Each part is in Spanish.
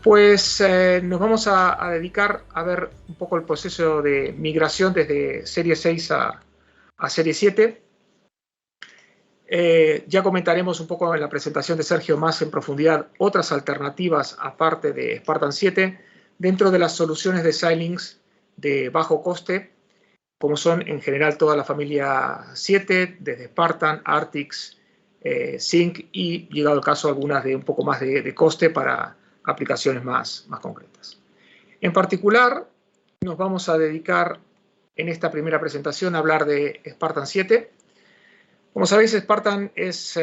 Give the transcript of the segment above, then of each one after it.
Pues nos vamos a dedicar a ver un poco el proceso de migración desde serie 6 a serie 7. Ya comentaremos un poco en la presentación de Sergio más en profundidad otras alternativas aparte de Spartan 7 dentro de las soluciones de Xilinx de bajo coste, como son en general toda la familia 7, desde Spartan, Artix, Zynq y, llegado el caso, algunas de un poco más de coste para aplicaciones más concretas. En particular, nos vamos a dedicar en esta primera presentación a hablar de Spartan 7. Como sabéis, Spartan es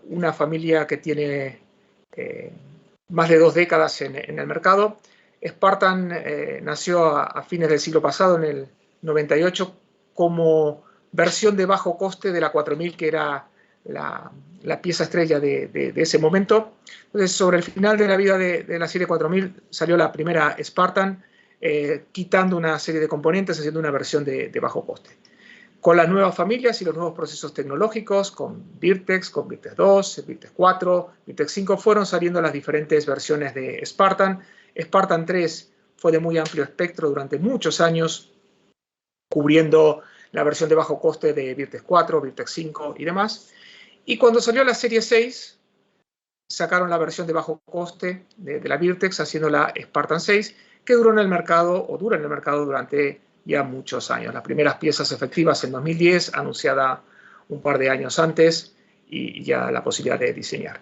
una familia que tiene más de 2 décadas en el mercado. Spartan nació a fines del siglo pasado, en el 98, como versión de bajo coste de la 4000, que era la pieza estrella de ese momento. Entonces, sobre el final de la vida de la serie 4000 salió la primera Spartan, quitando una serie de componentes, haciendo una versión de bajo coste. Con las nuevas familias y los nuevos procesos tecnológicos, con Virtex, con Virtex 2, Virtex 4, Virtex 5, fueron saliendo las diferentes versiones de Spartan. Spartan 3 fue de muy amplio espectro durante muchos años, cubriendo la versión de bajo coste de Virtex 4, Virtex 5 y demás. Y cuando salió la serie 6, sacaron la versión de bajo coste de la Virtex, haciendo la Spartan 6, que duró en el mercado, o dura en el mercado durante ya muchos años. Las primeras piezas efectivas en 2010, anunciada un par de años antes, y ya la posibilidad de diseñar.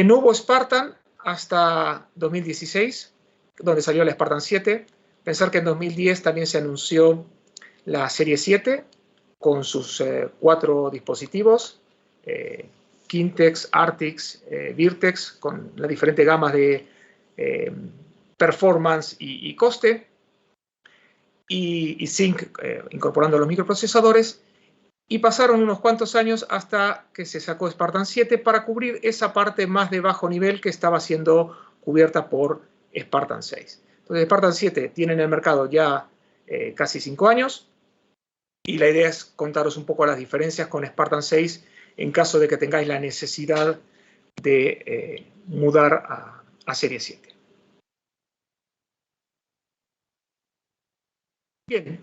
No hubo Spartan hasta 2016, donde salió la Spartan 7. Pensar que en 2010 también se anunció la serie 7 con sus 4 dispositivos, Kintex, Artix, Virtex, con la diferente gama de performance y coste, y Zynq incorporando los microprocesadores, y pasaron unos cuantos años hasta que se sacó Spartan 7 para cubrir esa parte más de bajo nivel que estaba siendo cubierta por Spartan 6. Entonces, Spartan 7 tiene en el mercado ya casi 5 años, y la idea es contaros un poco las diferencias con Spartan 6 en caso de que tengáis la necesidad de mudar a serie 7. Bien,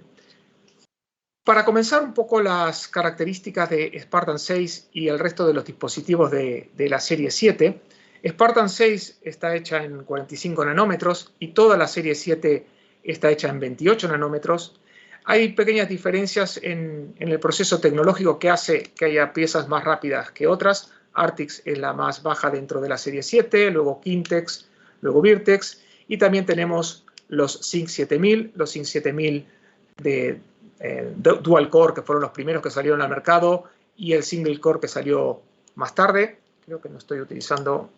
para comenzar un poco las características de Spartan 6 y el resto de los dispositivos de la serie 7, Spartan 6 está hecha en 45 nanómetros y toda la serie 7 está hecha en 28 nanómetros. Hay pequeñas diferencias en el proceso tecnológico que hace que haya piezas más rápidas que otras. Artix es la más baja dentro de la serie 7, luego Kintex, luego Virtex, y también tenemos los Zynq 7000, los Zynq 7000 de Dual Core, que fueron los primeros que salieron al mercado, y el Single Core, que salió más tarde. Creo que no estoy utilizando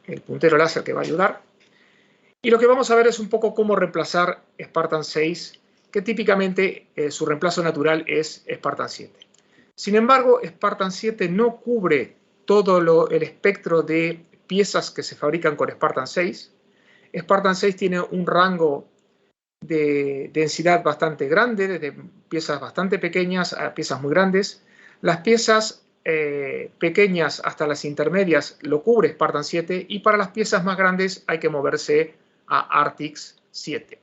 el puntero láser que va a ayudar. Y lo que vamos a ver es un poco cómo reemplazar Spartan 6, que típicamente su reemplazo natural es Spartan 7. Sin embargo, Spartan 7 no cubre todo el espectro de piezas que se fabrican con Spartan 6. Spartan 6 tiene un rango de densidad bastante grande, desde piezas bastante pequeñas a piezas muy grandes. Las piezas pequeñas hasta las intermedias lo cubre Spartan 7, y para las piezas más grandes hay que moverse a Artix 7.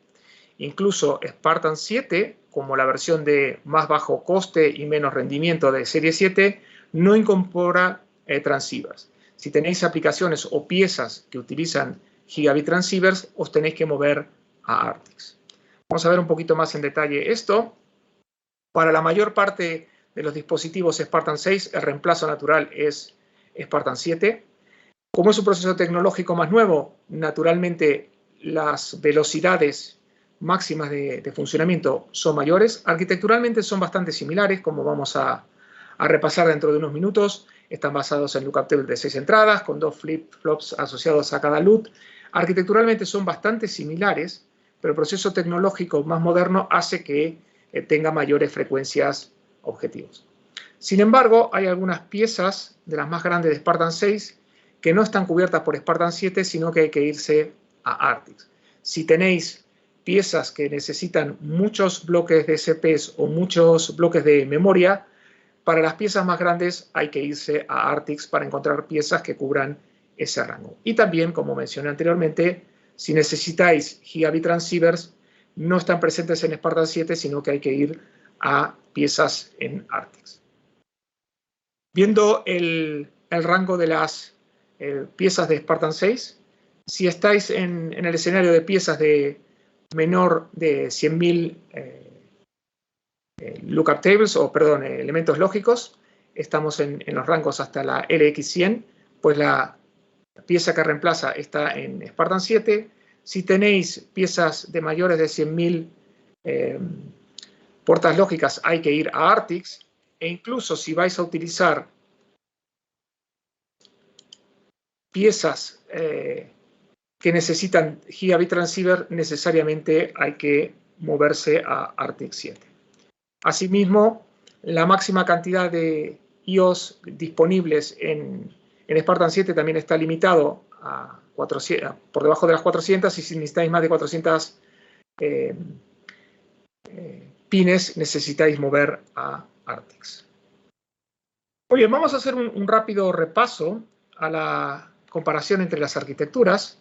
Incluso Spartan 7, como la versión de más bajo coste y menos rendimiento de serie 7, no incorpora transceivers. Si tenéis aplicaciones o piezas que utilizan gigabit transceivers, os tenéis que mover a Artix. Vamos a ver un poquito más en detalle esto. Para la mayor parte de los dispositivos Spartan 6, el reemplazo natural es Spartan 7. Como es un proceso tecnológico más nuevo, naturalmente las velocidades máximas de funcionamiento son mayores. Arquitecturalmente son bastante similares, como vamos a repasar dentro de unos minutos. Están basados en lookup table de 6 entradas, con 2 flip-flops asociados a cada LUT. Arquitecturalmente son bastante similares, pero el proceso tecnológico más moderno hace que tenga mayores frecuencias objetivos. Sin embargo, hay algunas piezas de las más grandes de Spartan 6 que no están cubiertas por Spartan 7, sino que hay que irse a Artix. Si tenéis piezas que necesitan muchos bloques de CPs o muchos bloques de memoria, para las piezas más grandes hay que irse a Artix para encontrar piezas que cubran ese rango. Y también, como mencioné anteriormente, si necesitáis gigabit transceivers, no están presentes en Spartan 7, sino que hay que ir a piezas en Artix. Viendo el rango de las piezas de Spartan 6, si estáis en el escenario de piezas de menor de 100.000 lookup tables, o perdón, elementos lógicos, estamos en los rangos hasta la LX100, pues la pieza que reemplaza está en Spartan 7. Si tenéis piezas de mayores de 100.000 puertas lógicas, hay que ir a Artix, e incluso si vais a utilizar piezas que necesitan gigabit transceiver, necesariamente hay que moverse a Artix 7. Asimismo, la máxima cantidad de IOs disponibles en Spartan 7 también está limitado a 400, por debajo de las 400, y si necesitáis más de 400 pines, necesitáis mover a Artix. Muy bien, vamos a hacer un rápido repaso a la comparación entre las arquitecturas.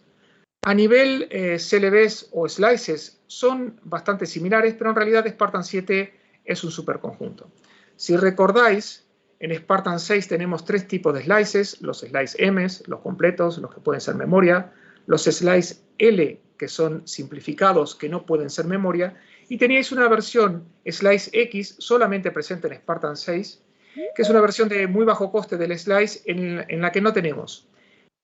A nivel CLBs o slices son bastante similares, pero en realidad Spartan 7 es un superconjunto. Si recordáis, en Spartan 6 tenemos tres tipos de slices: los slice M, los completos, los que pueden ser memoria, los slice L, que son simplificados, que no pueden ser memoria, y teníais una versión slice X solamente presente en Spartan 6, que es una versión de muy bajo coste del slice en la que no tenemos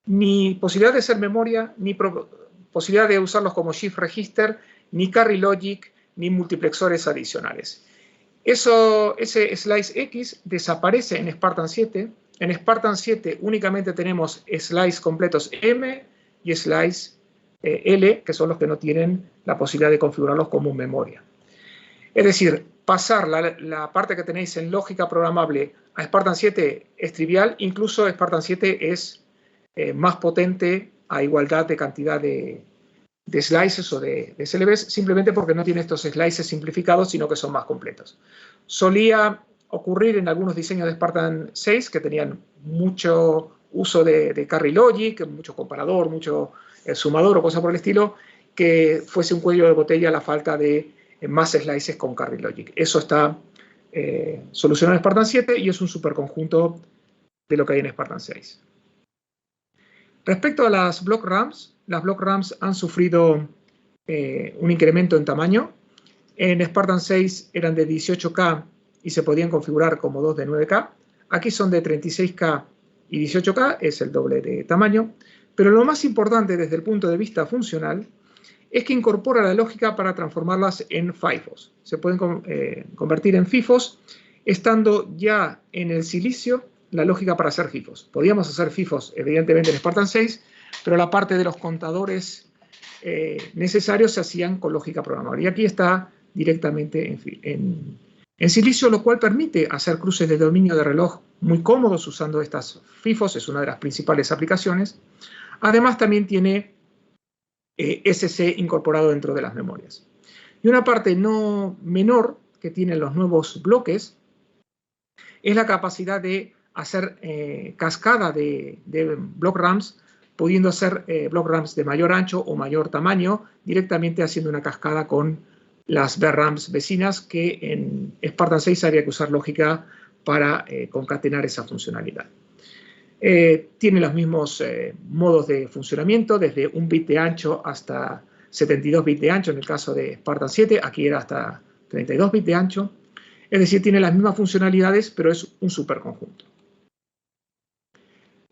ni posibilidad de ser memoria, ni posibilidad de usarlos como shift register, ni carry logic, ni multiplexores adicionales. Ese slice X desaparece en Spartan 7. En Spartan 7 únicamente tenemos slice completos M y slice L, que son los que no tienen la posibilidad de configurarlos como memoria. Es decir, pasar la parte que tenéis en lógica programable a Spartan 7 es trivial. Incluso Spartan 7 es más potente a igualdad de cantidad de slices o de SLBs, simplemente porque no tiene estos slices simplificados, sino que son más completos. Solía ocurrir en algunos diseños de Spartan 6 que tenían mucho uso de carry logic, mucho comparador, mucho sumador o cosas por el estilo, que fuese un cuello de botella la falta de más slices con carry logic. Eso está solucionado en Spartan 7 y es un superconjunto de lo que hay en Spartan 6. Respecto a las block RAMs han sufrido un incremento en tamaño. En Spartan 6 eran de 18K y se podían configurar como 2 de 9K. Aquí son de 36K y 18K, es el doble de tamaño. Pero lo más importante desde el punto de vista funcional es que incorpora la lógica para transformarlas en FIFOs. Se pueden convertir en FIFOs estando ya en el silicio la lógica para hacer FIFOs. Podíamos hacer FIFOs, evidentemente, en Spartan 6, pero la parte de los contadores necesarios se hacían con lógica programable. Y aquí está directamente en silicio, lo cual permite hacer cruces de dominio de reloj muy cómodos usando estas FIFOs. Es una de las principales aplicaciones. Además, también tiene SC incorporado dentro de las memorias. Y una parte no menor que tienen los nuevos bloques es la capacidad de hacer cascada de block RAMs, pudiendo hacer block RAMs de mayor ancho o mayor tamaño, directamente haciendo una cascada con las VRAMs vecinas, que en Spartan 6 había que usar lógica para concatenar esa funcionalidad. Tiene los mismos modos de funcionamiento, desde 1 bit de ancho hasta 72 bits de ancho en el caso de Spartan 7, aquí era hasta 32 bits de ancho. Es decir, tiene las mismas funcionalidades, pero es un superconjunto.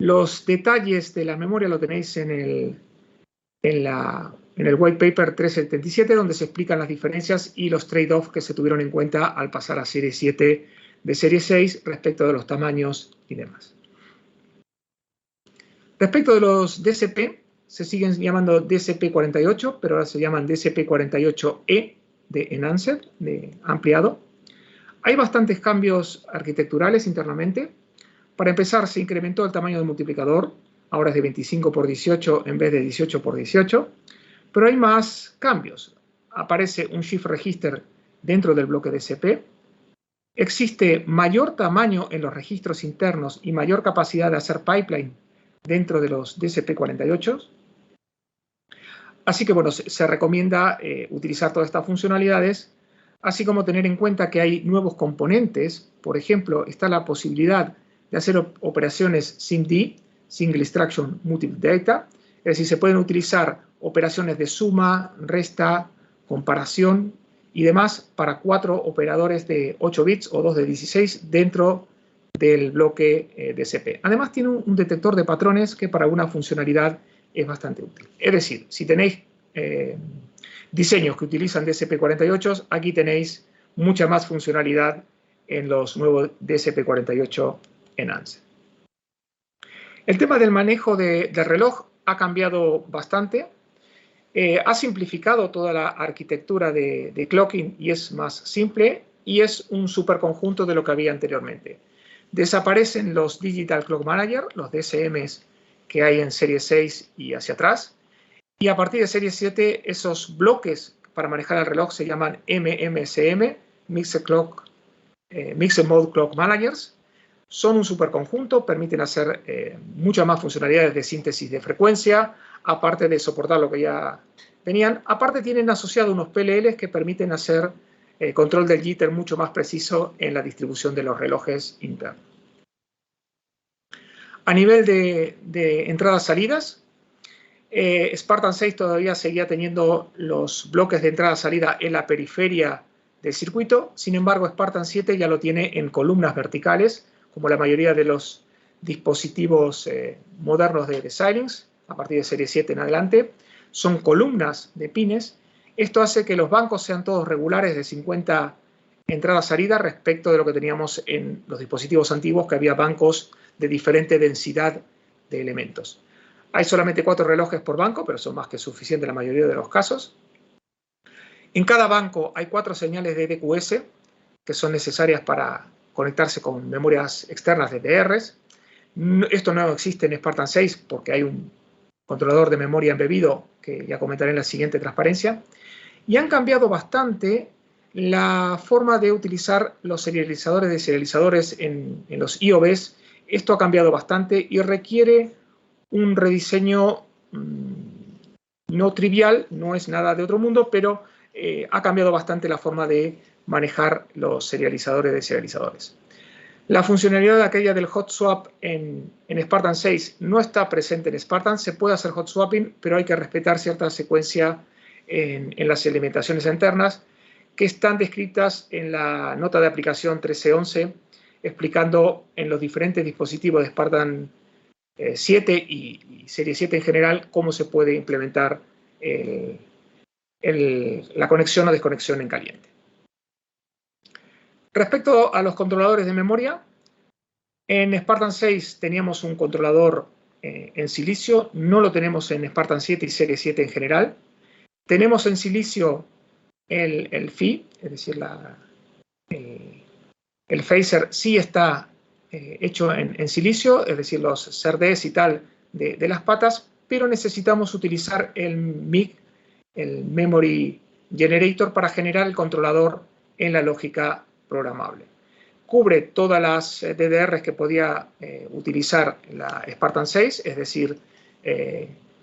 Los detalles de la memoria lo tenéis en el white paper 377, donde se explican las diferencias y los trade-offs que se tuvieron en cuenta al pasar a serie 7 de serie 6 respecto de los tamaños y demás. Respecto de los DSP, se siguen llamando DSP48, pero ahora se llaman DSP48E de Enhanced, de ampliado. Hay bastantes cambios arquitecturales internamente. Para empezar, se incrementó el tamaño del multiplicador, ahora es de 25 por 18 en vez de 18 por 18, pero hay más cambios. Aparece un shift register dentro del bloque DSP. Existe mayor tamaño en los registros internos y mayor capacidad de hacer pipeline dentro de los DSP-48. Así que, bueno, se recomienda utilizar todas estas funcionalidades, así como tener en cuenta que hay nuevos componentes. Por ejemplo, está la posibilidad de hacer operaciones SIMD, Single Instruction Multiple Data, es decir, se pueden utilizar operaciones de suma, resta, comparación y demás para 4 operadores de 8 bits o 2 de 16 dentro del bloque DSP. Además, tiene un detector de patrones que para alguna funcionalidad es bastante útil. Es decir, si tenéis diseños que utilizan DSP-48, aquí tenéis mucha más funcionalidad en los nuevos DSP-48 en ANSI. El tema del manejo del reloj ha cambiado bastante. Ha simplificado toda la arquitectura de clocking y es más simple y es un superconjunto de lo que había anteriormente. Desaparecen los Digital Clock Manager, los DSMs que hay en serie 6 y hacia atrás. Y a partir de serie 7, esos bloques para manejar el reloj se llaman MMCM, Mixed Mode Clock Managers. Son un superconjunto, permiten hacer muchas más funcionalidades de síntesis de frecuencia, aparte de soportar lo que ya tenían. Aparte tienen asociado unos PLLs que permiten hacer control del jitter mucho más preciso en la distribución de los relojes internos. A nivel de entradas-salidas, Spartan 6 todavía seguía teniendo los bloques de entrada-salida en la periferia del circuito. Sin embargo, Spartan 7 ya lo tiene en columnas verticales, como la mayoría de los dispositivos modernos de Xilinx, a partir de serie 7 en adelante. Son columnas de pines. Esto hace que los bancos sean todos regulares de 50 entradas-salidas respecto de lo que teníamos en los dispositivos antiguos, que había bancos de diferente densidad de elementos. Hay solamente 4 relojes por banco, pero son más que suficiente en la mayoría de los casos. En cada banco hay 4 señales de DQS que son necesarias para conectarse con memorias externas de DDRs. Esto no existe en Spartan 6 porque hay un controlador de memoria embebido que ya comentaré en la siguiente transparencia. Y han cambiado bastante la forma de utilizar los serializadores de serializadores en los IOBs. Esto ha cambiado bastante y requiere un rediseño no trivial, no es nada de otro mundo, pero ha cambiado bastante la forma de manejar los serializadores de serializadores. La funcionalidad aquella del hot swap en Spartan 6 no está presente en Spartan. Se puede hacer hot swapping, pero hay que respetar cierta secuencia en las alimentaciones internas que están descritas en la nota de aplicación 1311, explicando en los diferentes dispositivos de Spartan 7 y serie 7 en general cómo se puede implementar la conexión o desconexión en caliente. Respecto a los controladores de memoria, en Spartan 6 teníamos un controlador en silicio, no lo tenemos en Spartan 7 y serie 7 en general. Tenemos en silicio el PHY, es decir, el phaser sí está hecho en silicio, es decir, los CRDs y tal de las patas, pero necesitamos utilizar el MIG, el Memory Generator, para generar el controlador en la lógica programable. Cubre todas las DDRs que podía utilizar la Spartan 6, es decir,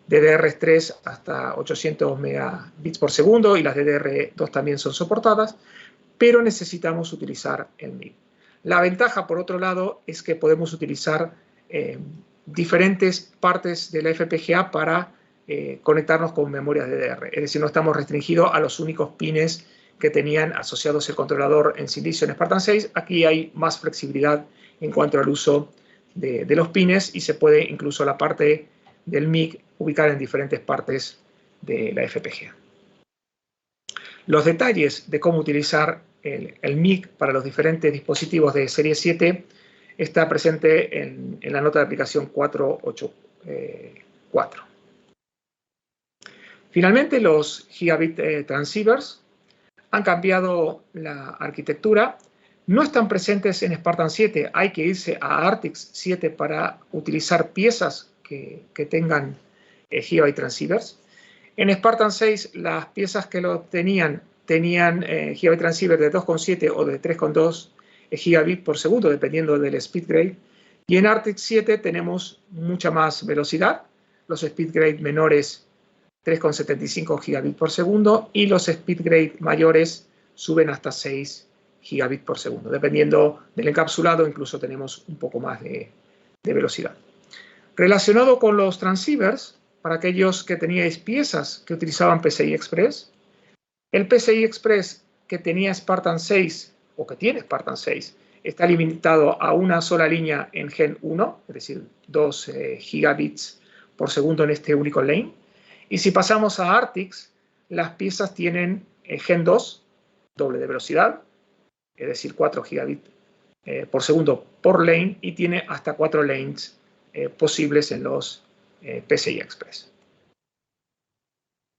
DDR3 hasta 800 megabits por segundo y las DDR2 también son soportadas, pero necesitamos utilizar el MIG. La ventaja, por otro lado, es que podemos utilizar diferentes partes de la FPGA para conectarnos con memorias DDR. Es decir, no estamos restringidos a los únicos pines que tenían asociados el controlador en silicio en Spartan 6. Aquí hay más flexibilidad en cuanto al uso de los pines y se puede incluso la parte del MIG ubicar en diferentes partes de la FPGA. Los detalles de cómo utilizar el MIG para los diferentes dispositivos de serie 7 está presente en la nota de aplicación 484. Finalmente, los gigabit transceivers han cambiado la arquitectura. No están presentes en Spartan 7. Hay que irse a Artix 7 para utilizar piezas que tengan gigabit transceivers. En Spartan 6, las piezas que lo tenían gigabit transceiver de 2,7 o de 3,2 gigabit por segundo, dependiendo del speed grade. Y en Arctic 7 tenemos mucha más velocidad, los speed grade menores 3,75 gigabits por segundo y los speed grade mayores suben hasta 6 gigabits por segundo. Dependiendo del encapsulado, incluso tenemos un poco más de velocidad. Relacionado con los transceivers, para aquellos que teníais piezas que utilizaban PCI Express, el PCI Express que tenía Spartan 6 o que tiene Spartan 6 está limitado a una sola línea en Gen 1, es decir, 2 gigabits por segundo en este único lane. Y si pasamos a Arctics, las piezas tienen Gen 2, doble de velocidad, es decir, 4 gigabits por segundo por lane, y tiene hasta 4 lanes posibles en los PCI Express.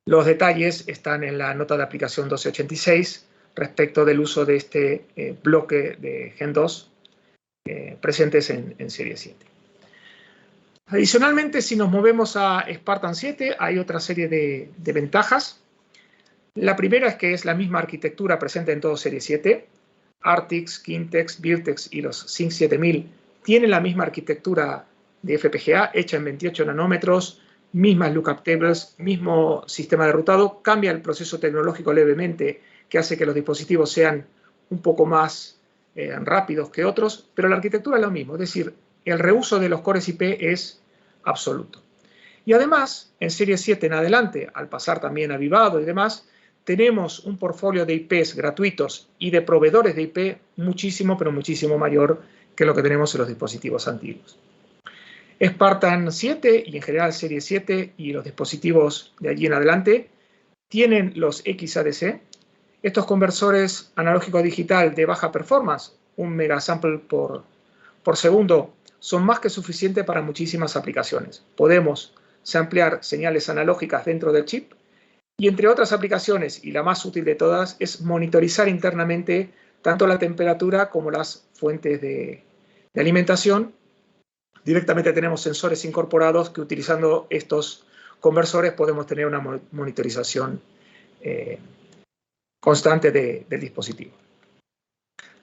Los detalles están en la nota de aplicación 1286 respecto del uso de este bloque de Gen 2 presentes en Serie 7. Adicionalmente, si nos movemos a Spartan 7, hay otra serie de ventajas. La primera es que es la misma arquitectura presente en todo Serie 7. Arctics, Kintex, Virtex y los Sync 7000 tienen la misma arquitectura de FPGA hecha en 28 nanómetros, mismas lookup tables, mismo sistema de rutado. Cambia el proceso tecnológico levemente, que hace que los dispositivos sean un poco más rápidos que otros, pero la arquitectura es lo mismo, es decir, el reuso de los cores IP es absoluto. Y además, en Serie 7 en adelante, al pasar también a Vivado y demás, tenemos un portfolio de IPs gratuitos y de proveedores de IP muchísimo, pero muchísimo mayor que lo que tenemos en los dispositivos antiguos. Spartan 7 y en general Serie 7 y los dispositivos de allí en adelante tienen los XADC. Estos conversores analógico a digital de baja performance, 1 megasample por segundo, son más que suficientes para muchísimas aplicaciones. Podemos samplear señales analógicas dentro del chip y entre otras aplicaciones, y la más útil de todas, es monitorizar internamente tanto la temperatura como las fuentes de alimentación. Directamente tenemos sensores incorporados que utilizando estos conversores podemos tener una monitorización constante del dispositivo.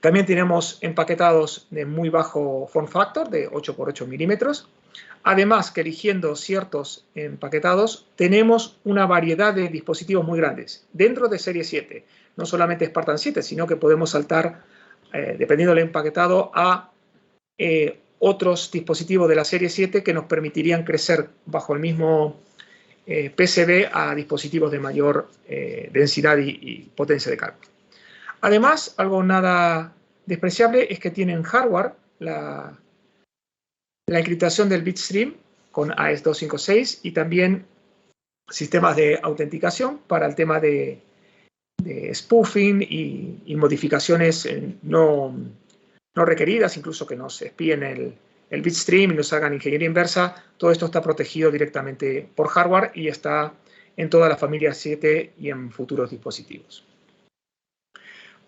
También tenemos empaquetados de muy bajo form factor, de 8 por 8 milímetros. Además, que eligiendo ciertos empaquetados, tenemos una variedad de dispositivos muy grandes. Dentro de Serie 7, no solamente Spartan 7, sino que podemos saltar, dependiendo del empaquetado, a otros dispositivos de la Serie 7 que nos permitirían crecer bajo el mismo PCB a dispositivos de mayor densidad y potencia de cálculo. Además, algo nada despreciable es que tienen hardware, la encriptación del bitstream con AES-256 y también sistemas de autenticación para el tema de spoofing y modificaciones no requeridas, incluso que nos espíen el bitstream y nos hagan ingeniería inversa. Todo esto está protegido directamente por hardware y está en toda la familia 7 y en futuros dispositivos.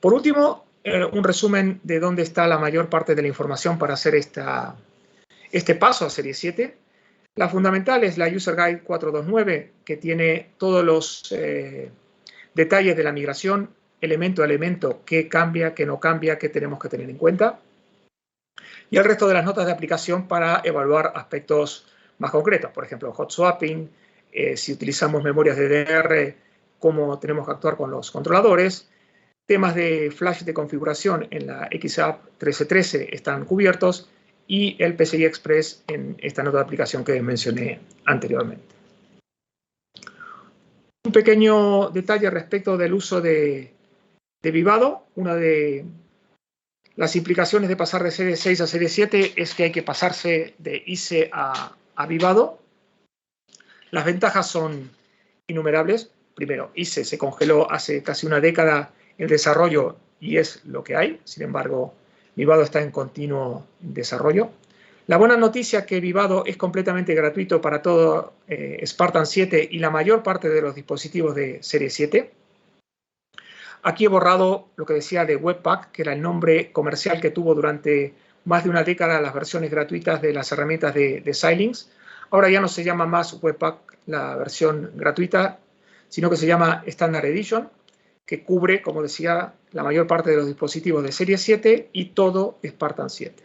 Por último, un resumen de dónde está la mayor parte de la información para hacer este paso a Serie 7. La fundamental es la User Guide 429, que tiene todos los detalles de la migración, elemento a elemento, qué cambia, qué no cambia, qué tenemos que tener en cuenta. Y el resto de las notas de aplicación para evaluar aspectos más concretos. Por ejemplo, hot swapping, si utilizamos memorias DDR, cómo tenemos que actuar con los controladores. Temas de flash de configuración en la XApp 1313 están cubiertos y el PCI Express en esta nota de aplicación que mencioné anteriormente. Un pequeño detalle respecto del uso de Vivado. Una de las implicaciones de pasar de Serie 6 a Serie 7 es que hay que pasarse de ICE a Vivado. Las ventajas son innumerables. Primero, ICE se congeló hace casi una década el desarrollo y es lo que hay. Sin embargo, Vivado está en continuo desarrollo. La buena noticia es que Vivado es completamente gratuito para todo Spartan 7 y la mayor parte de los dispositivos de Serie 7. Aquí he borrado lo que decía de Webpack, que era el nombre comercial que tuvo durante más de una década las versiones gratuitas de las herramientas de Xilinx. Ahora ya no se llama más Webpack la versión gratuita, sino que se llama Standard Edition, que cubre, como decía, la mayor parte de los dispositivos de Serie 7 y todo Spartan 7.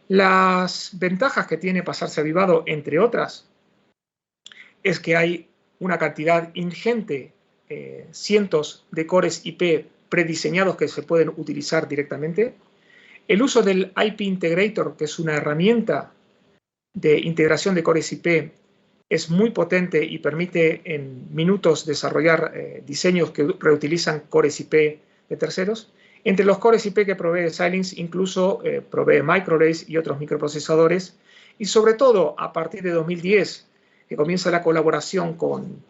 Las ventajas que tiene pasarse a Vivado, entre otras, es que hay una cantidad ingente, cientos de cores IP prediseñados que se pueden utilizar directamente. El uso del IP Integrator, que es una herramienta de integración de cores IP, es muy potente y permite en minutos desarrollar diseños que reutilizan cores IP de terceros. Entre los cores IP que provee Xilinx, incluso provee microarrays y otros microprocesadores. Y sobre todo, a partir de 2010, que comienza la colaboración con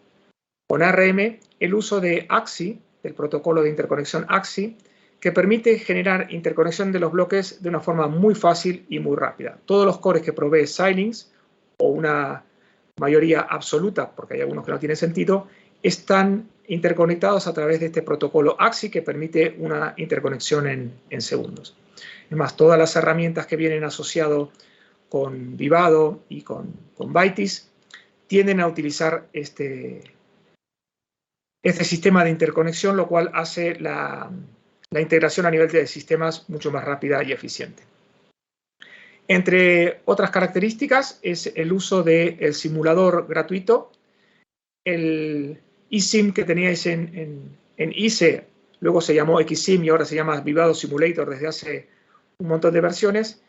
ARM, el uso de AXI, del protocolo de interconexión AXI, que permite generar interconexión de los bloques de una forma muy fácil y muy rápida. Todos los cores que provee Xilinx, o una mayoría absoluta, porque hay algunos que no tienen sentido, están interconectados a través de este protocolo AXI que permite una interconexión en segundos. Es más, todas las herramientas que vienen asociadas con Vivado y con Bytes tienden a utilizar este sistema de interconexión, lo cual hace la integración a nivel de sistemas mucho más rápida y eficiente. Entre otras características es el uso del simulador gratuito. El eSIM que teníais en ICE, luego se llamó XSIM y ahora se llama Vivado Simulator desde hace un montón de versiones,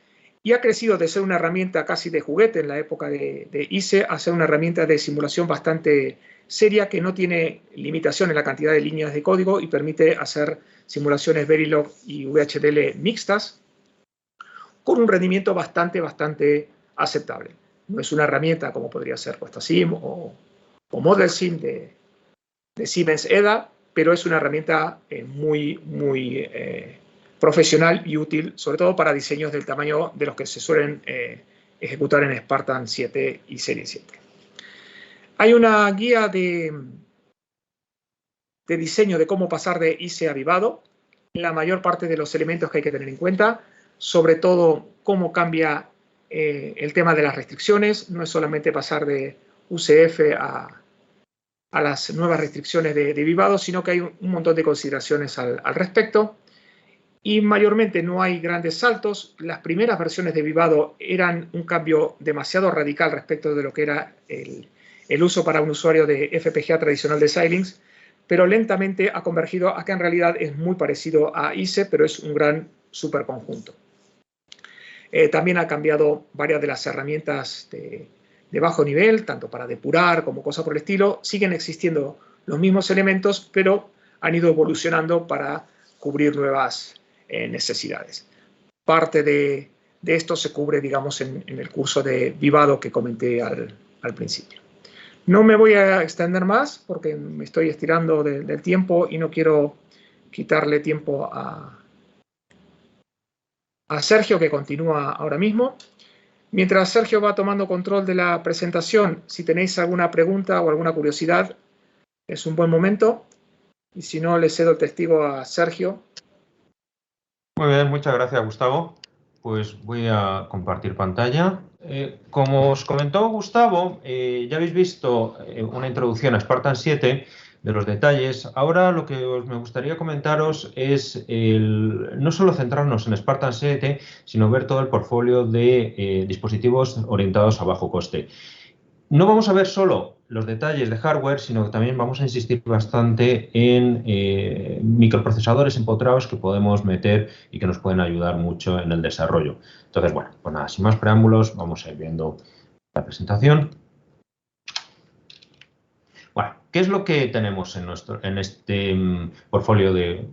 y ha crecido de ser una herramienta casi de juguete en la época de ICE a ser una herramienta de simulación bastante seria que no tiene limitación en la cantidad de líneas de código y permite hacer simulaciones Verilog y VHDL mixtas con un rendimiento bastante aceptable. No es una herramienta como podría ser QuestaSim o ModelSim de Siemens EDA, pero es una herramienta muy profesional y útil, sobre todo para diseños del tamaño de los que se suelen ejecutar en Spartan 7 y Serie 7. Hay una guía de diseño de cómo pasar de ICE a Vivado, la mayor parte de los elementos que hay que tener en cuenta, sobre todo cómo cambia el tema de las restricciones. No es solamente pasar de UCF a las nuevas restricciones de Vivado, sino que hay un montón de consideraciones al respecto. Y mayormente no hay grandes saltos. Las primeras versiones de Vivado eran un cambio demasiado radical respecto de lo que era el uso para un usuario de FPGA tradicional de Xilinx, pero lentamente ha convergido a que en realidad es muy parecido a ICE, pero es un gran superconjunto. También ha cambiado varias de las herramientas de bajo nivel, tanto para depurar como cosas por el estilo. Siguen existiendo los mismos elementos, pero han ido evolucionando para cubrir nuevas necesidades. Parte de esto se cubre, digamos, en el curso de Vivado que comenté al principio. No me voy a extender más porque me estoy estirando del tiempo y no quiero quitarle tiempo a Sergio, que continúa ahora mismo. Mientras Sergio va tomando control de la presentación, si tenéis alguna pregunta o alguna curiosidad, es un buen momento. Y si no, le cedo el testigo a Sergio. Muy bien, muchas gracias, Gustavo. Pues voy a compartir pantalla. Como os comentó Gustavo, ya habéis visto una introducción a Spartan 7 de los detalles. Ahora lo que me gustaría comentaros es no solo centrarnos en Spartan 7, sino ver todo el portfolio de dispositivos orientados a bajo coste. No vamos a ver solo los detalles de hardware, sino que también vamos a insistir bastante en microprocesadores empotrados que podemos meter y que nos pueden ayudar mucho en el desarrollo. Entonces, bueno, pues nada, sin más preámbulos, vamos a ir viendo la presentación. Bueno, ¿qué es lo que tenemos en este portfolio de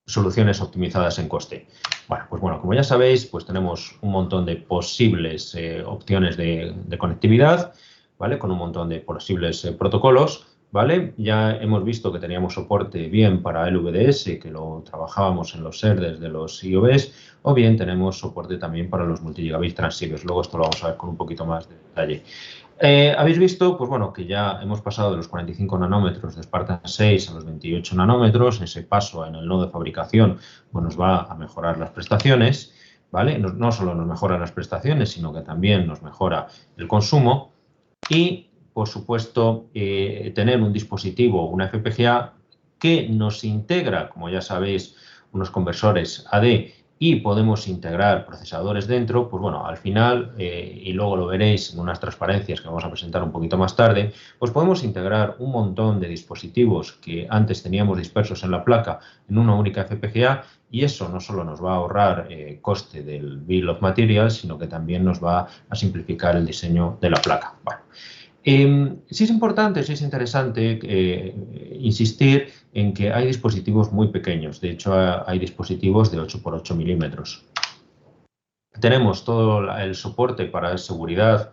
soluciones optimizadas en coste? Bueno, como ya sabéis, pues tenemos un montón de posibles opciones de conectividad, ¿vale? Con un montón de posibles protocolos, ¿vale? Ya hemos visto que teníamos soporte bien para LVDS, que lo trabajábamos en los SERDES de los IOBs, o bien tenemos soporte también para los multigigabit transceivers. Luego esto lo vamos a ver con un poquito más de detalle. Habéis visto, pues bueno, que ya hemos pasado de los 45 nanómetros de Spartan 6 a los 28 nanómetros. Ese paso en el nodo de fabricación pues nos va a mejorar las prestaciones, ¿vale? No solo nos mejora las prestaciones, sino que también nos mejora el consumo. Y, por supuesto, tener un dispositivo, una FPGA, que nos integra, como ya sabéis, unos conversores AD y podemos integrar procesadores dentro, pues bueno, al final, y luego lo veréis en unas transparencias que vamos a presentar un poquito más tarde, pues podemos integrar un montón de dispositivos que antes teníamos dispersos en la placa en una única FPGA, y eso no solo nos va a ahorrar coste del Bill of Materials, sino que también nos va a simplificar el diseño de la placa. Bueno, sí es importante, sí es interesante insistir en que hay dispositivos muy pequeños. De hecho, hay dispositivos de 8 por 8 milímetros. Tenemos todo el soporte para seguridad,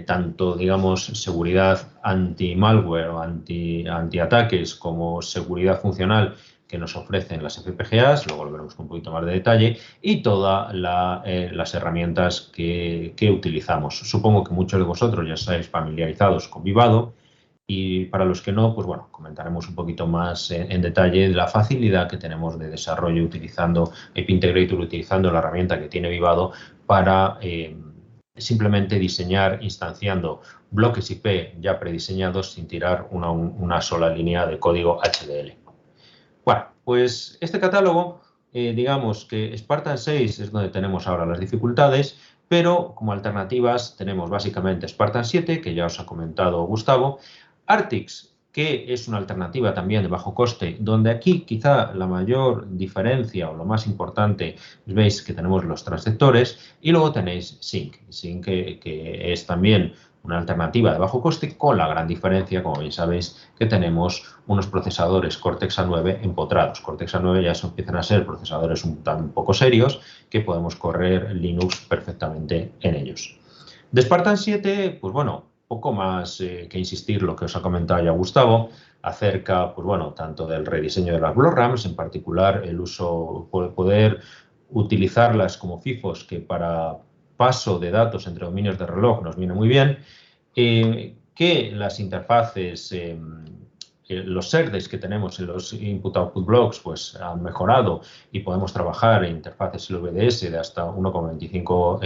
tanto, digamos, seguridad anti-malware o anti-ataques como seguridad funcional que nos ofrecen las FPGAs, luego lo veremos con un poquito más de detalle, y todas las herramientas que utilizamos. Supongo que muchos de vosotros ya estáis familiarizados con Vivado, y para los que no, pues bueno, comentaremos un poquito más en detalle la facilidad que tenemos de desarrollo utilizando IP Integrator, utilizando la herramienta que tiene Vivado para simplemente diseñar instanciando bloques IP ya prediseñados sin tirar una sola línea de código HDL. Bueno, pues este catálogo, digamos que Spartan 6 es donde tenemos ahora las dificultades, pero como alternativas tenemos básicamente Spartan 7, que ya os ha comentado Gustavo, Artix, que es una alternativa también de bajo coste, donde aquí quizá la mayor diferencia o lo más importante, veis que tenemos los transceptores, y luego tenéis Sync, que es también una alternativa de bajo coste, con la gran diferencia, como bien sabéis, que tenemos unos procesadores Cortex A9 empotrados. Cortex A9 ya empiezan a ser procesadores un poco serios, que podemos correr Linux perfectamente en ellos. De Spartan 7, pues bueno, poco más que insistir lo que os ha comentado ya Gustavo, acerca, pues bueno, tanto del rediseño de las block RAMs, en particular el uso, poder utilizarlas como FIFOs, que para paso de datos entre dominios de reloj nos viene muy bien, que las interfaces, los SERDES que tenemos en los Input-Output Blocks, pues han mejorado y podemos trabajar en interfaces LVDS de hasta 1,25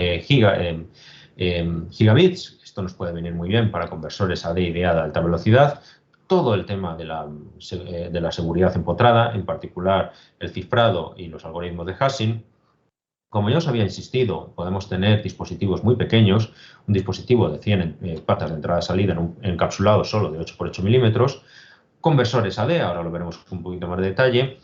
gigabits. Esto nos puede venir muy bien para conversores AD y DA de alta velocidad. Todo el tema de la seguridad empotrada, en particular el cifrado y los algoritmos de hashing. Como ya os había insistido, podemos tener dispositivos muy pequeños, un dispositivo de 100 patas de entrada-salida encapsulado solo de 8 por 8 milímetros, conversores AD, ahora lo veremos con un poquito más de detalle.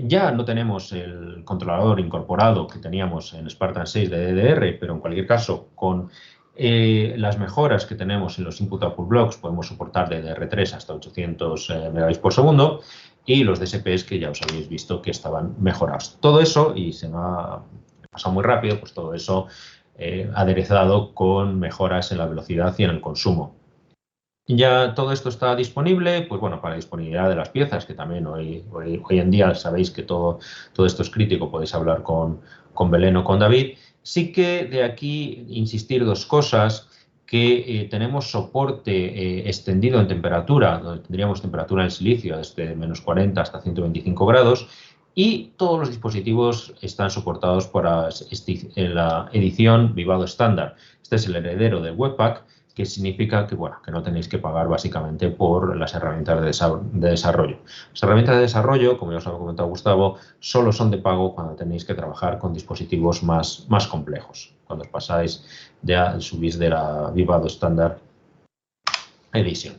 Ya no tenemos el controlador incorporado que teníamos en Spartan 6 de DDR, pero en cualquier caso, con las mejoras que tenemos en los Input-Output Blocks, podemos soportar DDR3 hasta 800 megabits por segundo, y los DSPs que ya os habéis visto que estaban mejorados. Todo eso, y se me ha pasado muy rápido, pues todo eso aderezado con mejoras en la velocidad y en el consumo. Ya todo esto está disponible, pues bueno, para disponibilidad de las piezas, que también hoy en día sabéis que todo esto es crítico, podéis hablar con Belén o con David. Sí que de aquí insistir dos cosas, que tenemos soporte extendido en temperatura, donde tendríamos temperatura en silicio desde -40 hasta 125 grados, y todos los dispositivos están soportados por la edición Vivado estándar. Este es el heredero del Webpack, que significa que, bueno, que no tenéis que pagar básicamente por las herramientas de desarrollo. Las herramientas de desarrollo, como ya os ha comentado Gustavo, solo son de pago cuando tenéis que trabajar con dispositivos más complejos. Cuando os pasáis, ya subís de la Vivado Standard Edition.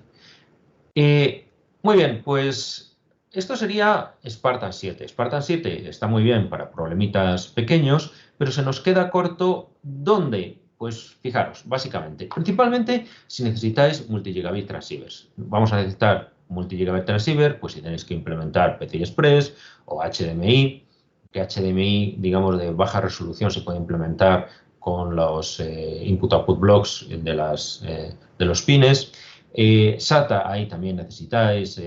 Muy bien, pues esto sería Spartan 7. Spartan 7 está muy bien para problemitas pequeños, pero se nos queda corto. ¿Dónde? Pues fijaros, básicamente, principalmente si necesitáis multi-gigabit transceivers. Vamos a necesitar multi-gigabit transceiver, pues si tenéis que implementar PCI Express o HDMI, que HDMI, digamos, de baja resolución se puede implementar con los input-output blocks de los pines. SATA, ahí también necesitáis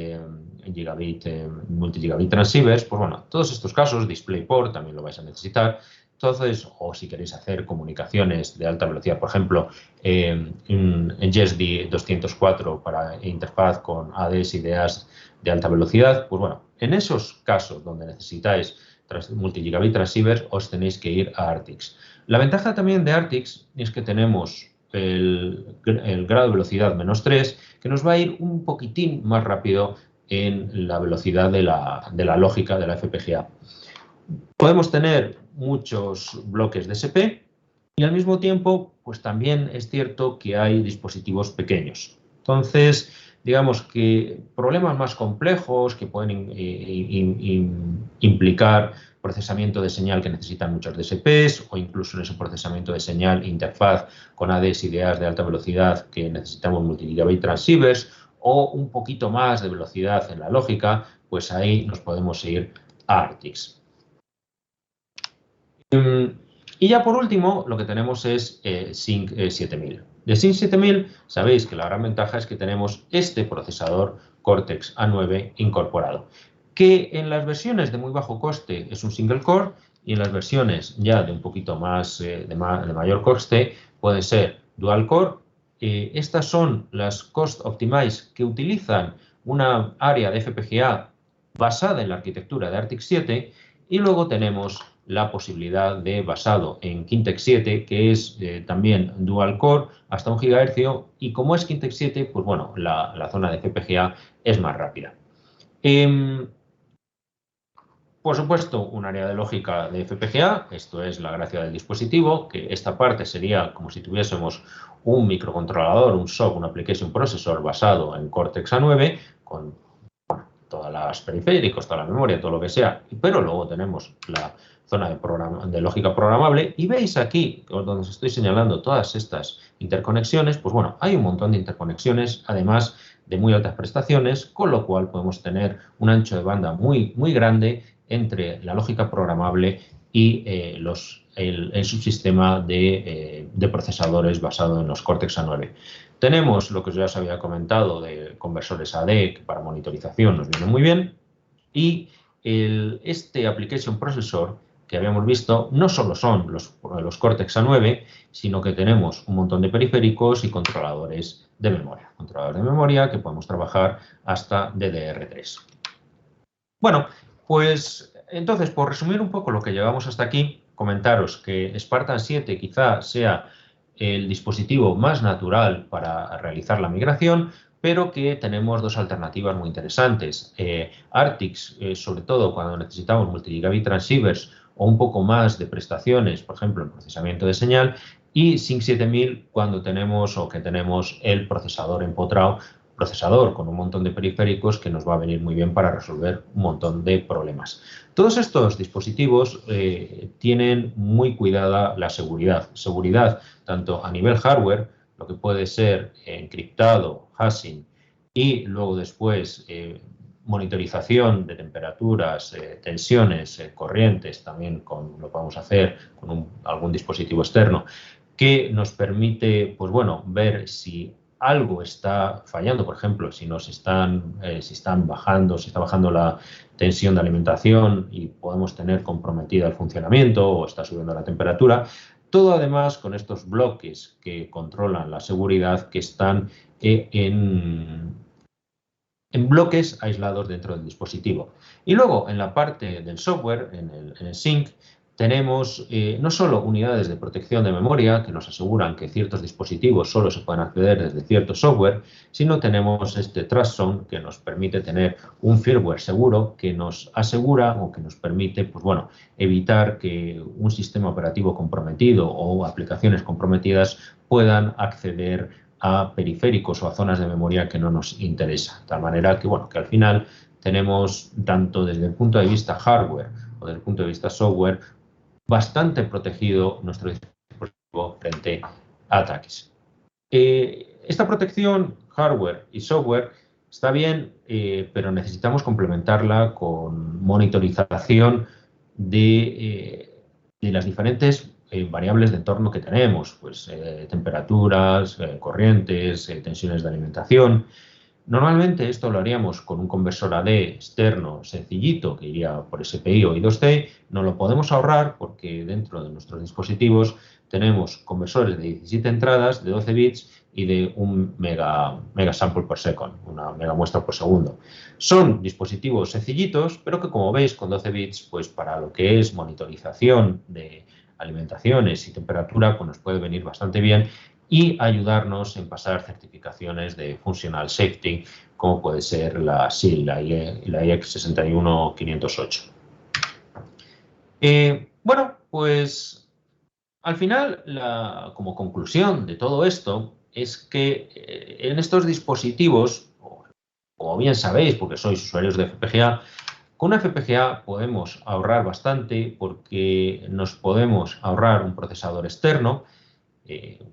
multi-gigabit transceivers. Pues bueno, todos estos casos, DisplayPort también lo vais a necesitar. Entonces, o si queréis hacer comunicaciones de alta velocidad, por ejemplo, en JSD 204 para interfaz con ADs y DAs de alta velocidad, pues bueno, en esos casos donde necesitáis multi-gigabit transceivers, os tenéis que ir a Artix. La ventaja también de Artix es que tenemos el grado de velocidad -3, que nos va a ir un poquitín más rápido en la velocidad de la lógica de la FPGA. Podemos tener muchos bloques DSP y al mismo tiempo, pues también es cierto que hay dispositivos pequeños. Entonces, digamos que problemas más complejos que pueden implicar procesamiento de señal que necesitan muchos DSPs o incluso en ese procesamiento de señal interfaz con ADs y DAs de alta velocidad que necesitamos multi-gigabit transceivers o un poquito más de velocidad en la lógica, pues ahí nos podemos ir a ARTIX. Y ya por último, lo que tenemos es SYNC 7000. De SYNC 7000 sabéis que la gran ventaja es que tenemos este procesador Cortex A9 incorporado, que en las versiones de muy bajo coste es un single core y en las versiones ya de un poquito más de mayor coste puede ser dual core. Estas son las cost optimized que utilizan una área de FPGA basada en la arquitectura de ARTIX 7 y luego tenemos la posibilidad de basado en Kintex 7, que es también dual core hasta 1 GHz y como es Kintex 7, pues bueno, la zona de FPGA es más rápida. Por supuesto, un área de lógica de FPGA, esto es la gracia del dispositivo, que esta parte sería como si tuviésemos un microcontrolador, un SOC, un Application Processor basado en Cortex A9, con todas las periféricos, toda la memoria, todo lo que sea, pero luego tenemos la zona de lógica programable y veis aquí, donde os estoy señalando todas estas interconexiones, pues bueno, hay un montón de interconexiones, además de muy altas prestaciones, con lo cual podemos tener un ancho de banda muy grande entre la lógica programable y el subsistema de procesadores basado en los Cortex A9. Tenemos lo que ya os había comentado de conversores AD que para monitorización nos viene muy bien y este Application Processor que habíamos visto no solo son los Cortex A9, sino que tenemos un montón de periféricos y controladores de memoria. Controladores de memoria que podemos trabajar hasta DDR3. Bueno, pues entonces, por resumir un poco lo que llevamos hasta aquí, comentaros que Spartan 7 quizá sea el dispositivo más natural para realizar la migración, pero que tenemos dos alternativas muy interesantes. ARTIX, sobre todo cuando necesitamos multi-gigabit transceivers o un poco más de prestaciones, por ejemplo, en procesamiento de señal, y SYNC 7000 cuando tenemos el procesador empotrado, procesador con un montón de periféricos que nos va a venir muy bien para resolver un montón de problemas. Todos estos dispositivos tienen muy cuidada la seguridad. Seguridad tanto a nivel hardware, lo que puede ser encriptado, hashing y luego después monitorización de temperaturas, tensiones, corrientes, también lo podemos hacer con algún dispositivo externo que nos permite, pues bueno, ver si algo está fallando, por ejemplo, si está bajando la tensión de alimentación y podemos tener comprometida el funcionamiento o está subiendo la temperatura. Todo además con estos bloques que controlan la seguridad que están en bloques aislados dentro del dispositivo. Y luego en la parte del software, en el SYNC, tenemos no solo unidades de protección de memoria que nos aseguran que ciertos dispositivos solo se pueden acceder desde cierto software, sino tenemos este Trust Zone que nos permite tener un firmware seguro que nos asegura o que nos permite, pues bueno, evitar que un sistema operativo comprometido o aplicaciones comprometidas puedan acceder a periféricos o a zonas de memoria que no nos interesa. De tal manera que, bueno, que al final tenemos tanto desde el punto de vista hardware o desde el punto de vista software bastante protegido nuestro dispositivo frente a ataques. Esta protección hardware y software está bien, pero necesitamos complementarla con monitorización de las diferentes variables de entorno que tenemos, pues temperaturas, corrientes, tensiones de alimentación. Normalmente esto lo haríamos con un conversor AD externo sencillito que iría por SPI o I2C. No lo podemos ahorrar porque dentro de nuestros dispositivos tenemos conversores de 17 entradas, de 12 bits y de 1 mega sample per second, una mega muestra por segundo. Son dispositivos sencillitos, pero que como veis con 12 bits, pues para lo que es monitorización de alimentaciones y temperatura, pues nos puede venir bastante bien y ayudarnos en pasar certificaciones de Functional Safety, como puede ser la SIL, la IEC 61508. Bueno, pues al final, como conclusión de todo esto, es que en estos dispositivos, como bien sabéis, porque sois usuarios de FPGA, con una FPGA podemos ahorrar bastante porque nos podemos ahorrar un procesador externo,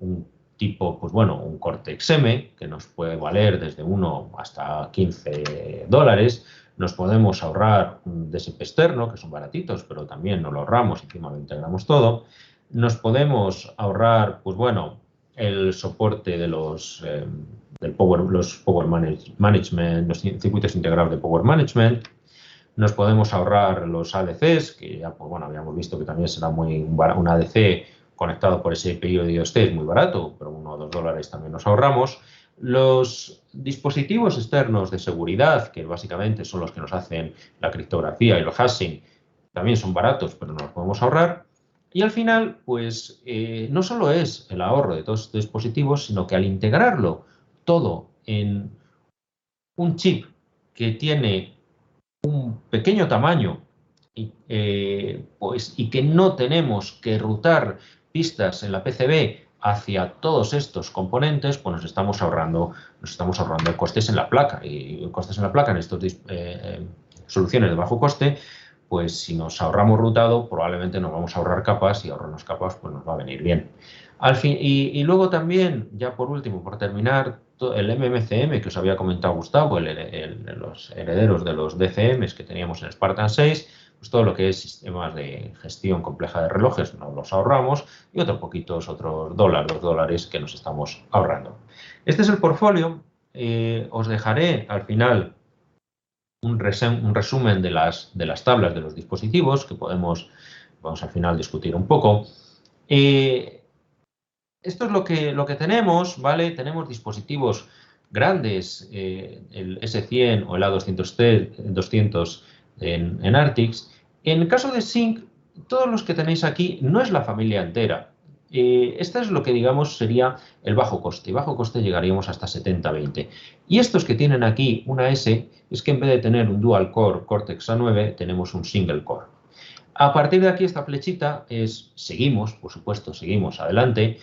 un tipo, pues bueno, un Cortex-M, que nos puede valer desde 1 hasta $15. Nos podemos ahorrar un DSP externo, que son baratitos, pero también nos lo ahorramos y encima lo integramos todo. Nos podemos ahorrar, pues bueno, el soporte de los Power Management, los circuitos integrados de Power Management. Nos podemos ahorrar los ADCs, que ya, pues bueno, habíamos visto que también será un ADC conectado por ese SPI o DOST es muy barato, pero $1 o $2 también nos ahorramos. Los dispositivos externos de seguridad, que básicamente son los que nos hacen la criptografía y el hashing, también son baratos, pero no los podemos ahorrar. Y al final, pues no solo es el ahorro de todos estos dispositivos, sino que al integrarlo todo en un chip que tiene un pequeño tamaño y que no tenemos que rutar pistas en la PCB hacia todos estos componentes, pues nos estamos ahorrando costes en la placa. Y costes en la placa en estas soluciones de bajo coste, pues si nos ahorramos rutado, probablemente nos vamos a ahorrar capas y ahorrarnos capas pues nos va a venir bien. Al fin, y luego también, ya por último, por terminar, el MMCM que os había comentado Gustavo, los herederos de los DCMs que teníamos en Spartan 6, pues todo lo que es sistemas de gestión compleja de relojes nos los ahorramos y otros $2 que nos estamos ahorrando. Este es el portfolio. Os dejaré al final un resumen de las tablas de los dispositivos que vamos al final discutir un poco. Esto es lo que tenemos, ¿vale? Tenemos dispositivos grandes, el S100 o el A200 en Artix. En el caso de Sync, todos los que tenéis aquí no es la familia entera. Esta es lo que, digamos, sería el bajo coste. Bajo coste llegaríamos hasta 70-20. Y estos que tienen aquí una S, es que en vez de tener un dual core Cortex A9, tenemos un single core. A partir de aquí, esta flechita seguimos, por supuesto, seguimos adelante,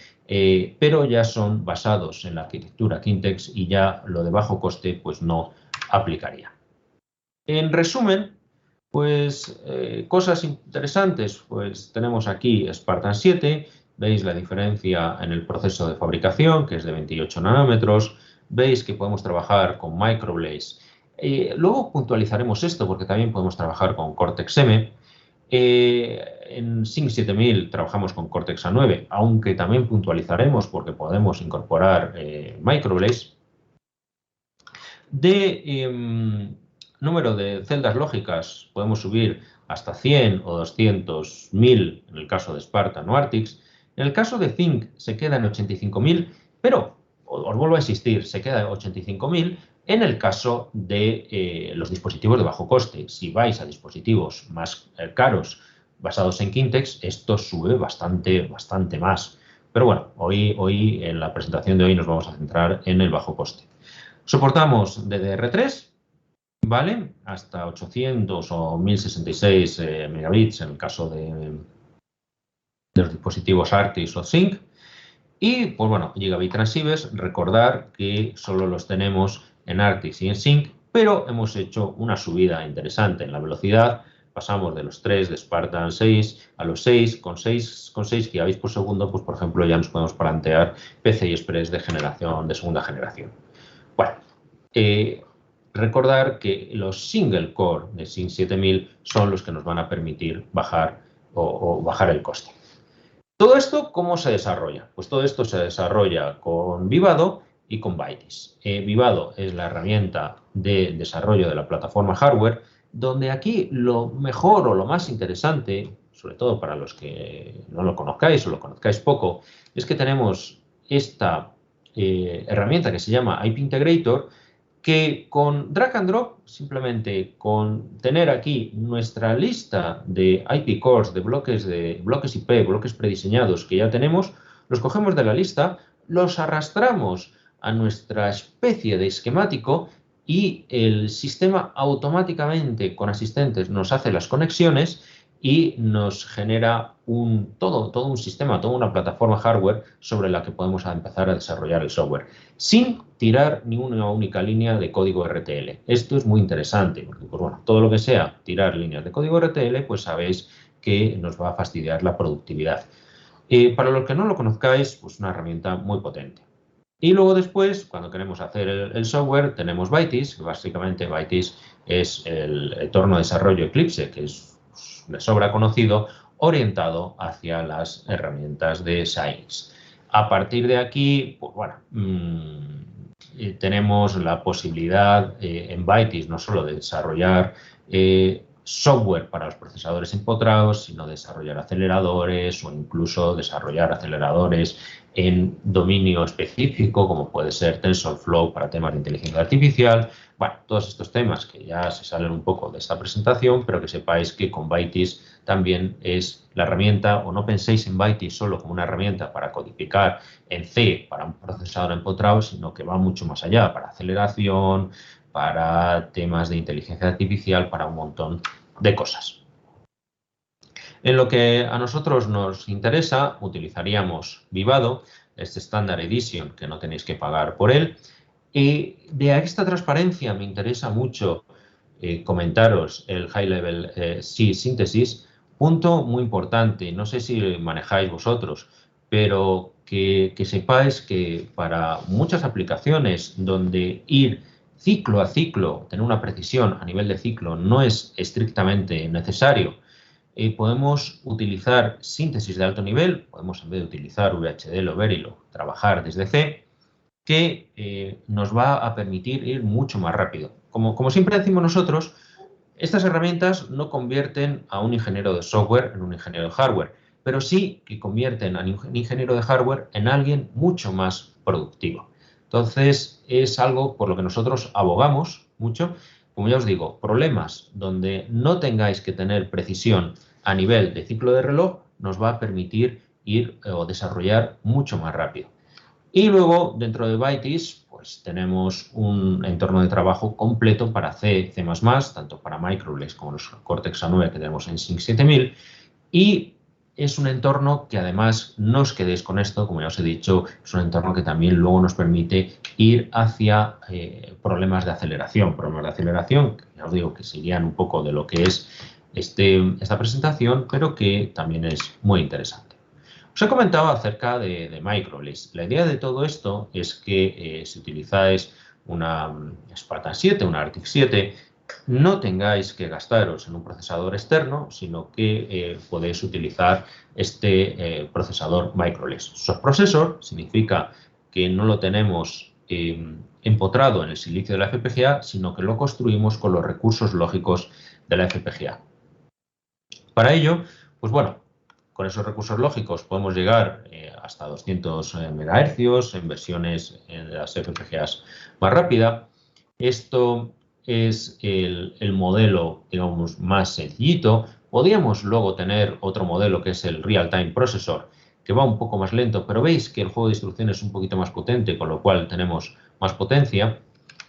pero ya son basados en la arquitectura Kintex y ya lo de bajo coste pues no aplicaría. En resumen, pues cosas interesantes, pues tenemos aquí Spartan 7, veis la diferencia en el proceso de fabricación, que es de 28 nanómetros, veis que podemos trabajar con Microblaze. Luego puntualizaremos esto porque también podemos trabajar con Cortex-M. En Sync 7000 trabajamos con Cortex A9, aunque también puntualizaremos porque podemos incorporar Microblaze. Número de celdas lógicas podemos subir hasta 100 o 200.000 en el caso de Spartan o Artix. En el caso de Sync se queda en 85.000, pero os vuelvo a insistir, se queda en 85.000 en el caso de los dispositivos de bajo coste. Si vais a dispositivos más caros basados en Kintex, esto sube bastante más. Pero bueno, hoy en la presentación de hoy nos vamos a centrar en el bajo coste. Soportamos DDR3, ¿vale? Hasta 800 o 1066 megabits en el caso de los dispositivos Artix o Sync. Y, pues bueno, Gigabit Transceivers, recordar que solo los tenemos en Artix y en Sync, pero hemos hecho una subida interesante en la velocidad. Pasamos de los 3 de Spartan 6 a los 6. Con 6 gigabits por segundo, pues por ejemplo, ya nos podemos plantear PCI Express de segunda generación. Bueno, recordar que los single core de Sync 7000 son los que nos van a permitir bajar el coste. ¿Todo esto cómo se desarrolla? Pues todo esto se desarrolla con Vivado y con Bytes. Vivado es la herramienta de desarrollo de la plataforma hardware, donde aquí lo mejor o lo más interesante, sobre todo para los que no lo conozcáis o lo conozcáis poco, es que tenemos esta herramienta que se llama IP Integrator, que con drag and drop, simplemente con tener aquí nuestra lista de IP cores, de bloques IP, bloques prediseñados que ya tenemos, los cogemos de la lista, los arrastramos a nuestra especie de esquemático y el sistema automáticamente con asistentes nos hace las conexiones y nos genera todo un sistema, toda una plataforma hardware sobre la que podemos empezar a desarrollar el software, sin tirar ni una única línea de código RTL. Esto es muy interesante, porque pues, bueno, todo lo que sea tirar líneas de código RTL, pues sabéis que nos va a fastidiar la productividad. Para los que no lo conozcáis, pues una herramienta muy potente. Y luego después, cuando queremos hacer el software, tenemos Bytys. Básicamente Bytys es el entorno de desarrollo Eclipse, que es de sobra conocido, orientado hacia las herramientas de Xilinx. A partir de aquí, pues bueno, tenemos la posibilidad en Bytys no solo de desarrollar software para los procesadores empotrados, sino desarrollar aceleradores o incluso desarrollar aceleradores en dominio específico, como puede ser TensorFlow para temas de inteligencia artificial. Bueno, todos estos temas que ya se salen un poco de esta presentación, pero que sepáis que con Bytys también es la herramienta, o no penséis en Bytys solo como una herramienta para codificar en C para un procesador empotrado, sino que va mucho más allá, para aceleración, para temas de inteligencia artificial, para un montón de cosas. En lo que a nosotros nos interesa, utilizaríamos Vivado, este Standard Edition, que no tenéis que pagar por él. Y de esta transparencia me interesa mucho comentaros el High Level C Synthesis, punto muy importante, no sé si manejáis vosotros, pero que sepáis que para muchas aplicaciones donde ir ciclo a ciclo, tener una precisión a nivel de ciclo no es estrictamente necesario, podemos utilizar síntesis de alto nivel, podemos en vez de utilizar VHDL o Verilog, trabajar desde C, que nos va a permitir ir mucho más rápido. Como siempre decimos nosotros, estas herramientas no convierten a un ingeniero de software en un ingeniero de hardware, pero sí que convierten a un ingeniero de hardware en alguien mucho más productivo. Entonces, es algo por lo que nosotros abogamos mucho. Como ya os digo, problemas donde no tengáis que tener precisión a nivel de ciclo de reloj nos va a permitir ir o desarrollar mucho más rápido. Y luego, dentro de Bytys, pues tenemos un entorno de trabajo completo para C, C++, tanto para Microblaze como los Cortex A9 que tenemos en Sync 7000. Y es un entorno que además, no os quedéis con esto, como ya os he dicho, es un entorno que también luego nos permite ir hacia problemas de aceleración. Problemas de aceleración, que ya os digo que serían un poco de lo que es esta presentación, pero que también es muy interesante. Os he comentado acerca de Microblaze. La idea de todo esto es que si utilizáis una Spartan 7, una Arctic 7, no tengáis que gastaros en un procesador externo, sino que podéis utilizar este procesador Microblaze. Subprocessor significa que no lo tenemos empotrado en el silicio de la FPGA, sino que lo construimos con los recursos lógicos de la FPGA. Para ello, pues bueno, con esos recursos lógicos podemos llegar hasta 200 MHz en versiones de las FPGAs más rápida. Esto es el modelo, digamos, más sencillito. Podríamos luego tener otro modelo que es el Real Time Processor, que va un poco más lento, pero veis que el juego de instrucciones es un poquito más potente, con lo cual tenemos más potencia.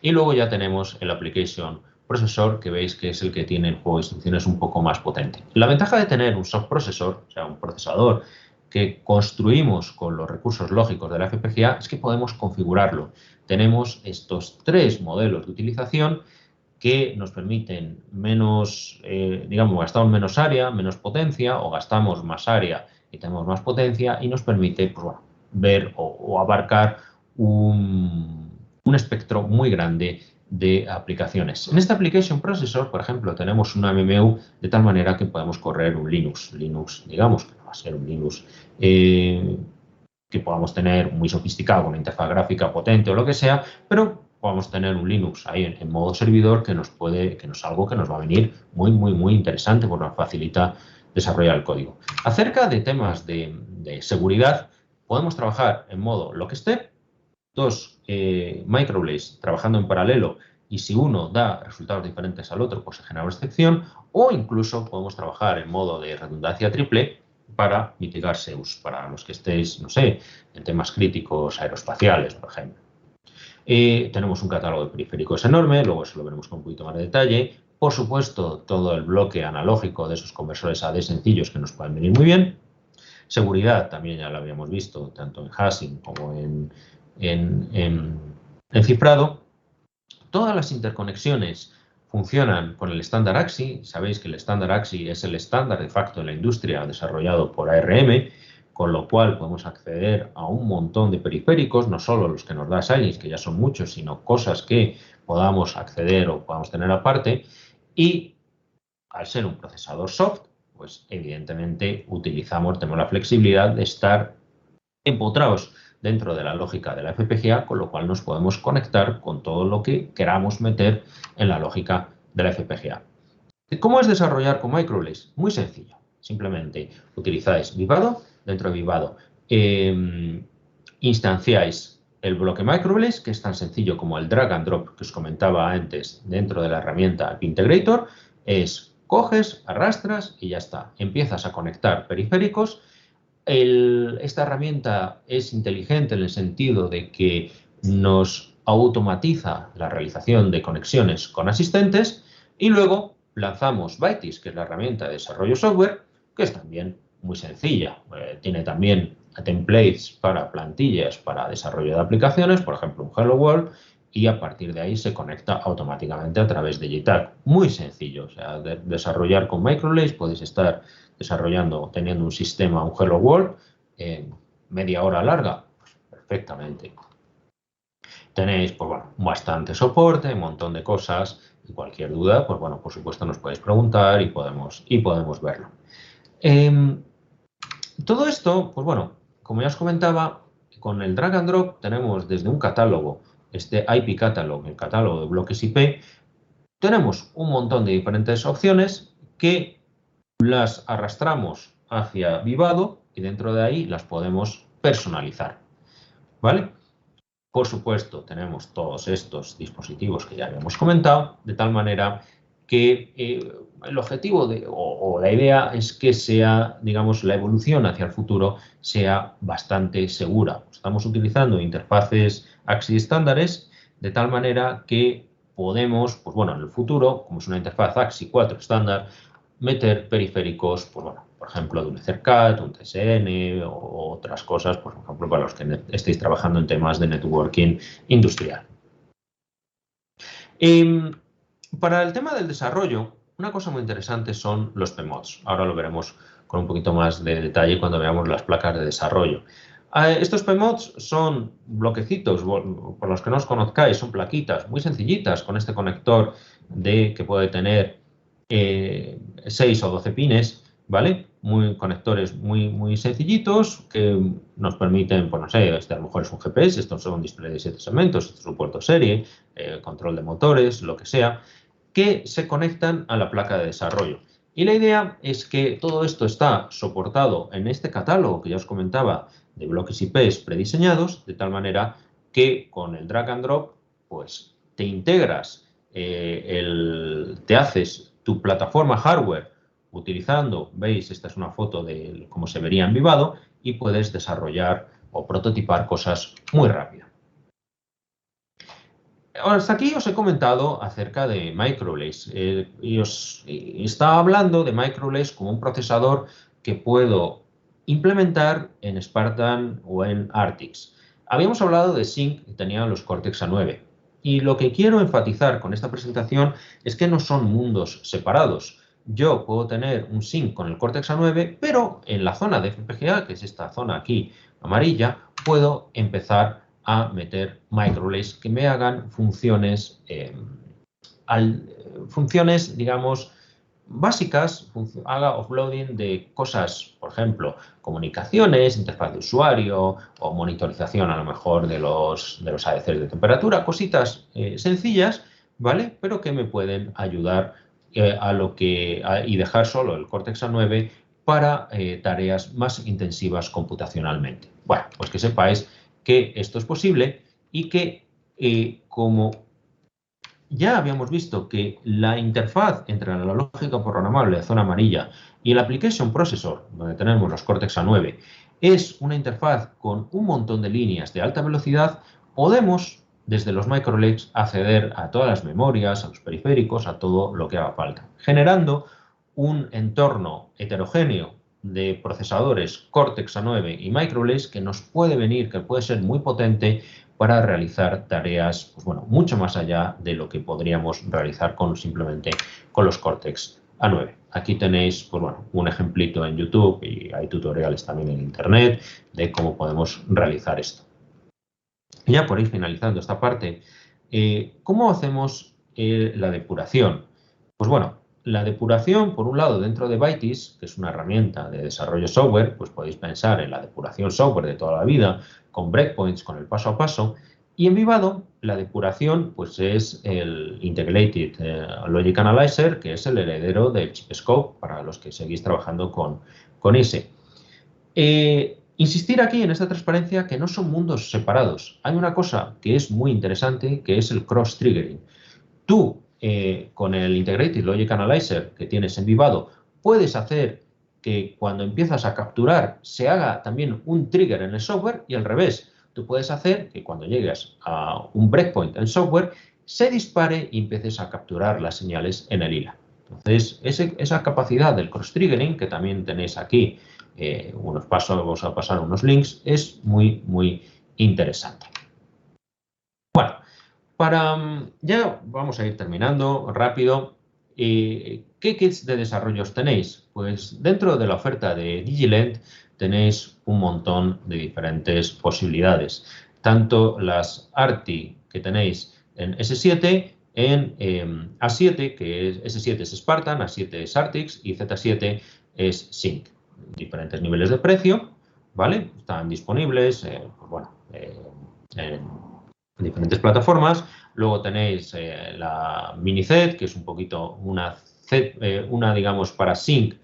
Y luego ya tenemos el Application Processor, que veis que es el que tiene el juego de instrucciones un poco más potente. La ventaja de tener un subprocessor, o sea, un procesador que construimos con los recursos lógicos de la FPGA, es que podemos configurarlo. Tenemos estos tres modelos de utilización que nos permiten menos, digamos, gastamos menos área, menos potencia, o gastamos más área y tenemos más potencia, y nos permite, pues bueno, ver o abarcar un espectro muy grande de aplicaciones. En este Application Processor, por ejemplo, tenemos una MMU de tal manera que podemos correr un Linux. Linux, digamos, que va a ser un Linux que podamos tener muy sofisticado, con una interfaz gráfica potente o lo que sea, pero podemos tener un Linux ahí en modo servidor que nos algo que nos va a venir muy interesante porque nos facilita desarrollar el código. Acerca de temas de seguridad, podemos trabajar en modo lockstep, dos Microblaze trabajando en paralelo, y si uno da resultados diferentes al otro, pues se genera una excepción, o incluso podemos trabajar en modo de redundancia triple para mitigar SEUs, para los que estéis, no sé, en temas críticos aeroespaciales, por ejemplo. Tenemos un catálogo de periféricos enorme, luego eso lo veremos con un poquito más de detalle. Por supuesto, todo el bloque analógico de esos conversores AD sencillos que nos pueden venir muy bien. Seguridad, también ya lo habíamos visto, tanto en hashing como en cifrado. Todas las interconexiones funcionan con el estándar AXI. Sabéis que el estándar AXI es el estándar de facto en la industria desarrollado por ARM, con lo cual podemos acceder a un montón de periféricos, no solo los que nos da Xilinx, que ya son muchos, sino cosas que podamos acceder o podamos tener aparte. Y al ser un procesador soft, pues evidentemente tenemos la flexibilidad de estar empotrados dentro de la lógica de la FPGA, con lo cual nos podemos conectar con todo lo que queramos meter en la lógica de la FPGA. ¿Cómo es desarrollar con Microblaze? Muy sencillo. Simplemente utilizáis Vivado. Dentro de Vivado instanciáis el bloque Microblaze, que es tan sencillo como el drag and drop que os comentaba antes dentro de la herramienta Integrator. Coges, arrastras y ya está. Empiezas a conectar periféricos. Esta herramienta es inteligente en el sentido de que nos automatiza la realización de conexiones con asistentes y luego lanzamos Bytis, que es la herramienta de desarrollo software, que es también muy sencilla. Tiene también templates para plantillas para desarrollo de aplicaciones, por ejemplo un Hello World, y a partir de ahí se conecta automáticamente a través de JTAG. Muy sencillo. O sea, desarrollar con Microblaze podéis estar desarrollando, teniendo un sistema, un Hello World, en media hora larga, pues, perfectamente. Tenéis, pues bueno, bastante soporte, un montón de cosas, y cualquier duda, pues bueno, por supuesto nos podéis preguntar y podemos verlo. Todo esto, pues bueno, como ya os comentaba, con el drag and drop tenemos desde un catálogo, este IP Catalog, el catálogo de bloques IP, tenemos un montón de diferentes opciones que las arrastramos hacia Vivado y dentro de ahí las podemos personalizar, ¿vale? Por supuesto, tenemos todos estos dispositivos que ya habíamos comentado, de tal manera que el objetivo o la idea es que sea, digamos, la evolución hacia el futuro sea bastante segura. Estamos utilizando interfaces AXI estándares de tal manera que podemos, pues bueno, en el futuro, como es una interfaz AXI 4 estándar, meter periféricos, pues bueno, por ejemplo, de un Ethercat, un TSN o otras cosas, por ejemplo, para los que estéis trabajando en temas de networking industrial. Para el tema del desarrollo, una cosa muy interesante son los PMODs. Ahora lo veremos con un poquito más de detalle cuando veamos las placas de desarrollo. Estos PMODs son bloquecitos, por los que no os conozcáis, son plaquitas muy sencillitas con este conector que puede tener 6 o 12 pines, ¿vale? Conectores muy sencillitos que nos permiten, pues no sé, a lo mejor es un GPS, estos son un display de 7 segmentos, esto es un puerto serie, control de motores, lo que sea, que se conectan a la placa de desarrollo. Y la idea es que todo esto está soportado en este catálogo que ya os comentaba de bloques IPs prediseñados, de tal manera que con el drag and drop, pues te integras, te haces tu plataforma hardware utilizando, veis, esta es una foto de cómo se vería en Vivado y puedes desarrollar o prototipar cosas muy rápido. Hasta aquí os he comentado acerca de Microblaze y os estaba hablando de Microblaze como un procesador que puedo implementar en Spartan o en Artix. Habíamos hablado de Zynq que tenía los Cortex A9 y lo que quiero enfatizar con esta presentación es que no son mundos separados. Yo puedo tener un Zynq con el Cortex A9, pero en la zona de FPGA, que es esta zona aquí amarilla, puedo empezar a meter Microblaze que me hagan funciones, digamos, básicas, haga offloading de cosas, por ejemplo, comunicaciones, interfaz de usuario o monitorización a lo mejor de los ADCs de temperatura, cositas sencillas, ¿vale? Pero que me pueden ayudar y dejar solo el Cortex A9 para tareas más intensivas computacionalmente. Bueno, pues que sepáis que esto es posible y que como ya habíamos visto que la interfaz entre la lógica programable, zona amarilla, y el Application Processor, donde tenemos los Cortex A9, es una interfaz con un montón de líneas de alta velocidad, podemos desde los microLEDs acceder a todas las memorias, a los periféricos, a todo lo que haga falta, generando un entorno heterogéneo de procesadores Cortex A9 y microLEDs que nos puede venir, que puede ser muy potente para realizar tareas, pues bueno, mucho más allá de lo que podríamos realizar simplemente con los Cortex A9. Aquí tenéis, pues bueno, un ejemplito en YouTube y hay tutoriales también en Internet de cómo podemos realizar esto. Ya por ir finalizando esta parte, ¿cómo hacemos la depuración? Pues bueno, la depuración, por un lado, dentro de Byteezy, que es una herramienta de desarrollo software, pues podéis pensar en la depuración software de toda la vida, con breakpoints, con el paso a paso. Y en Vivado, la depuración pues es el Integrated Logic Analyzer, que es el heredero del ChipScope, para los que seguís trabajando con ese. Insistir aquí en esta transparencia que no son mundos separados. Hay una cosa que es muy interesante, que es el cross-triggering. Tú, con el Integrated Logic Analyzer que tienes en Vivado, puedes hacer que cuando empiezas a capturar se haga también un trigger en el software y al revés. Tú puedes hacer que cuando llegues a un breakpoint en software se dispare y empieces a capturar las señales en el ILA. Entonces, esa capacidad del cross-triggering, que también tenéis aquí, vamos a pasar unos links, es muy, muy interesante. Bueno, ya vamos a ir terminando rápido. ¿Qué kits de desarrollos tenéis? Pues dentro de la oferta de DigiLent tenéis un montón de diferentes posibilidades. Tanto las ARTI que tenéis en S7, en A7, que es S7 es Spartan, A7 es Artix y Z7 es Sync. Diferentes niveles de precio, ¿vale? Están disponibles, pues bueno, en diferentes plataformas. Luego tenéis la Mini Z, que es un poquito una digamos, para Sync.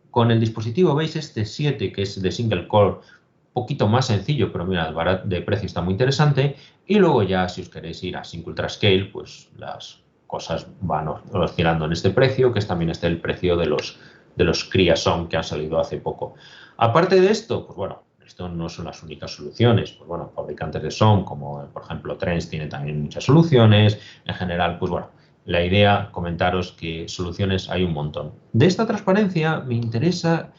Con el dispositivo, veis este 7, que es de Single Core, un poquito más sencillo, pero mira, el de precio está muy interesante. Y luego ya, si os queréis ir a Sync Ultra Scale, pues las cosas van oscilando en este precio, que es también el precio de los Criasom que han salido hace poco. Aparte de esto, pues bueno, esto no son las únicas soluciones. Pues bueno, fabricantes de SOM, como por ejemplo Trends, tiene también muchas soluciones. En general, pues bueno, la idea, comentaros que soluciones hay un montón. De esta transparencia me interesa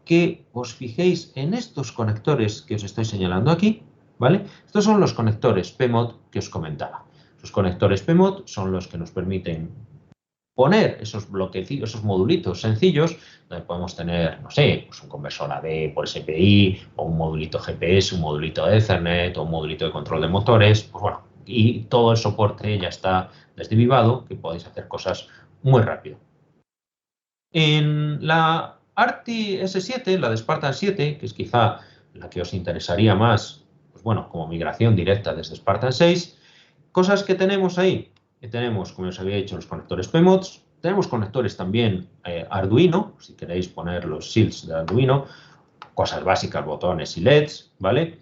que os fijéis en estos conectores que os estoy señalando aquí, ¿vale? Estos son los conectores PMOD que os comentaba. Los conectores PMOD son los que nos permiten poner esos bloquecitos, esos modulitos sencillos, donde podemos tener, no sé, pues un conversor AD por SPI, o un modulito GPS, un modulito de Ethernet, o un modulito de control de motores, pues bueno, y todo el soporte ya está desde Vivado, que podéis hacer cosas muy rápido. En la ARTI S7, la de Spartan 7, que es quizá la que os interesaría más, pues bueno, como migración directa desde Spartan 6, cosas que tenemos ahí. Tenemos, como os había dicho, los conectores PMODs, tenemos conectores también Arduino, si queréis poner los shields de Arduino, cosas básicas, botones y LEDs, ¿vale?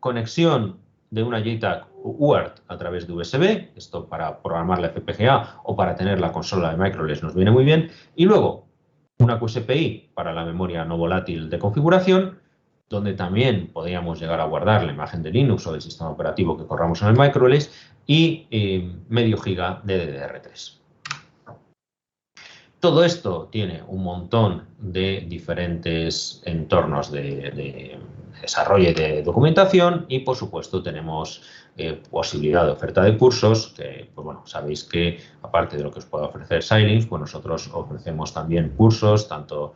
Conexión de una JTAG UART a través de USB, esto para programar la FPGA o para tener la consola de microLEDs nos viene muy bien, y luego una QSPI para la memoria no volátil de configuración, donde también podríamos llegar a guardar la imagen de Linux o del sistema operativo que corramos en el microLED y medio giga de DDR3. Todo esto tiene un montón de diferentes entornos de desarrollo y de documentación y, por supuesto, tenemos posibilidad de oferta de cursos que, pues bueno, sabéis que, aparte de lo que os puede ofrecer Xilinx, pues nosotros ofrecemos también cursos, tanto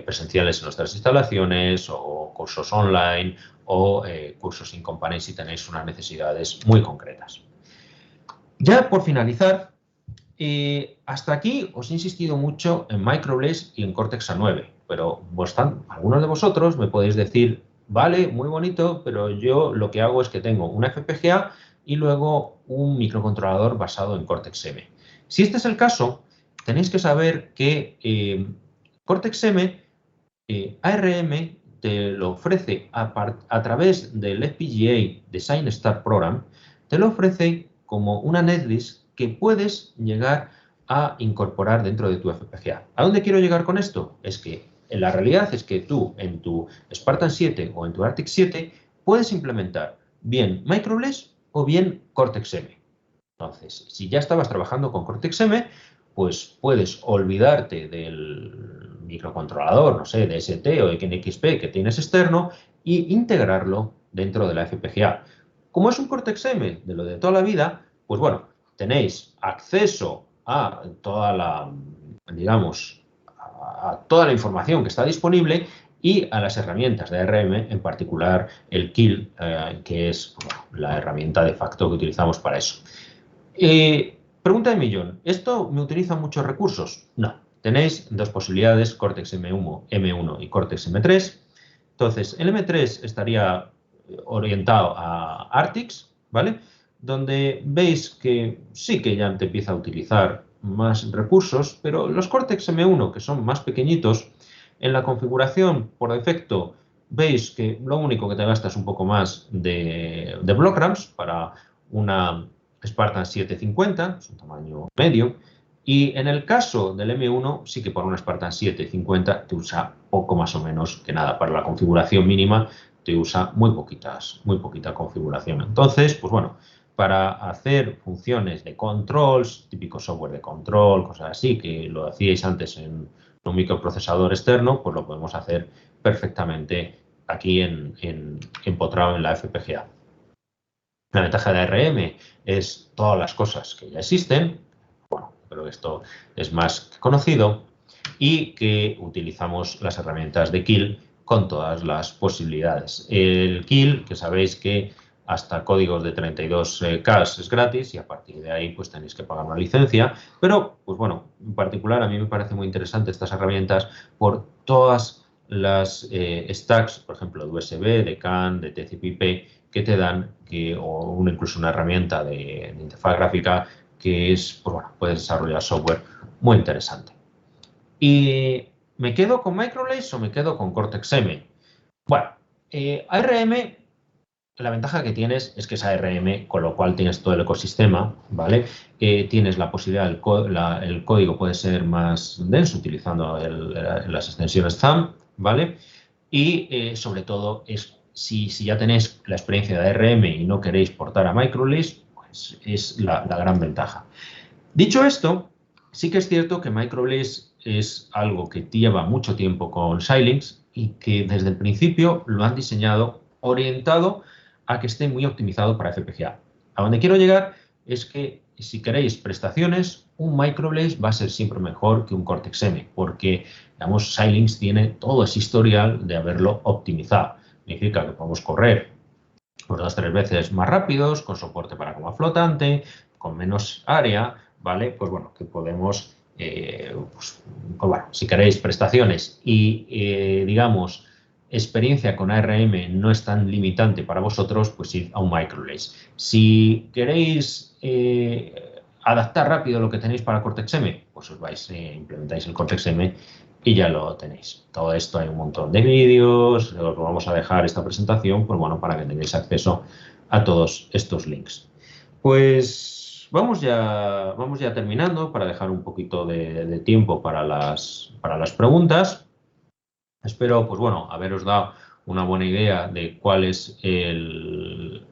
presenciales en nuestras instalaciones o cursos online o cursos in company si tenéis unas necesidades muy concretas. Ya por finalizar, hasta aquí os he insistido mucho en microLEDs y en Cortex A9, pero algunos de vosotros me podéis decir, vale, muy bonito, pero yo lo que hago es que tengo una FPGA y luego un microcontrolador basado en Cortex M. Si este es el caso, tenéis que saber que Cortex M, ARM te lo ofrece a través del FPGA Design Start Program, te lo ofrece como una netlist que puedes llegar a incorporar dentro de tu FPGA. ¿A dónde quiero llegar con esto? Es que la realidad es que tú en tu Spartan 7 o en tu Arctic 7 puedes implementar bien Microblaze o bien Cortex-M. Entonces, si ya estabas trabajando con Cortex-M, pues puedes olvidarte del microcontrolador, no sé, de ST o de NXP que tienes externo y integrarlo dentro de la FPGA. Como es un Cortex-M de lo de toda la vida, pues bueno, tenéis acceso a toda la, digamos, a toda la información que está disponible y a las herramientas de ARM, en particular el Kill, que es la herramienta de facto que utilizamos para eso. Pregunta de millón, ¿esto me utiliza muchos recursos? No, tenéis dos posibilidades, Cortex M1 y Cortex M3. Entonces, el M3 estaría orientado a Artix, ¿vale? Donde veis que sí que ya te empieza a utilizar más recursos, pero los Cortex M1, que son más pequeñitos, en la configuración por defecto veis que lo único que te gasta es un poco más de block RAMs para una Spartan 750, es un tamaño medio, y en el caso del M1 sí que para una Spartan 750 te usa poco más o menos que nada. Para la configuración mínima te usa muy poquita configuración. Entonces, pues bueno, para hacer funciones de controls, típico software de control, cosas así, que lo hacíais antes en un microprocesador externo, pues lo podemos hacer perfectamente aquí empotrado en la FPGA. La ventaja de ARM es todas las cosas que ya existen, bueno, pero esto es más conocido, y que utilizamos las herramientas de Kill con todas las posibilidades. El Kill, que sabéis que hasta códigos de 32K es gratis y a partir de ahí pues tenéis que pagar una licencia, pero pues bueno, en particular a mí me parece muy interesante estas herramientas por todas las stacks, por ejemplo, de USB, de CAN, de TCP/IP, que te dan, o incluso una herramienta de interfaz gráfica que es, pues bueno, puedes desarrollar software muy interesante. ¿Y me quedo con Microblaze o me quedo con Cortex-M? Bueno, ARM, la ventaja que tienes es que es ARM, con lo cual tienes todo el ecosistema, ¿vale? Tienes la posibilidad, el código puede ser más denso utilizando las extensiones ZAMP, ¿vale? Y sobre todo, si ya tenéis la experiencia de ARM y no queréis portar a Microblaze, pues es la gran ventaja. Dicho esto, sí que es cierto que Microblaze es algo que lleva mucho tiempo con Xilinx y que desde el principio lo han diseñado orientado a que esté muy optimizado para FPGA. A donde quiero llegar es que si queréis prestaciones, un Microblaze va a ser siempre mejor que un Cortex-M, porque digamos, Xilinx tiene todo ese historial de haberlo optimizado. Significa que podemos correr pues 2 o 3 veces más rápidos, con soporte para coma flotante, con menos área, ¿vale? Pues bueno, que podemos, pues bueno, si queréis prestaciones y, digamos, experiencia con ARM no es tan limitante para vosotros, pues id a un Microblaze. Si queréis adaptar rápido lo que tenéis para Cortex-M, pues os vais, implementáis el Cortex-M y ya lo tenéis. Todo esto hay un montón de vídeos, os vamos a dejar esta presentación, pues bueno, para que tengáis acceso a todos estos links. Pues vamos ya terminando para dejar un poquito de tiempo para las preguntas. Espero, pues bueno, haberos dado una buena idea de cuál es el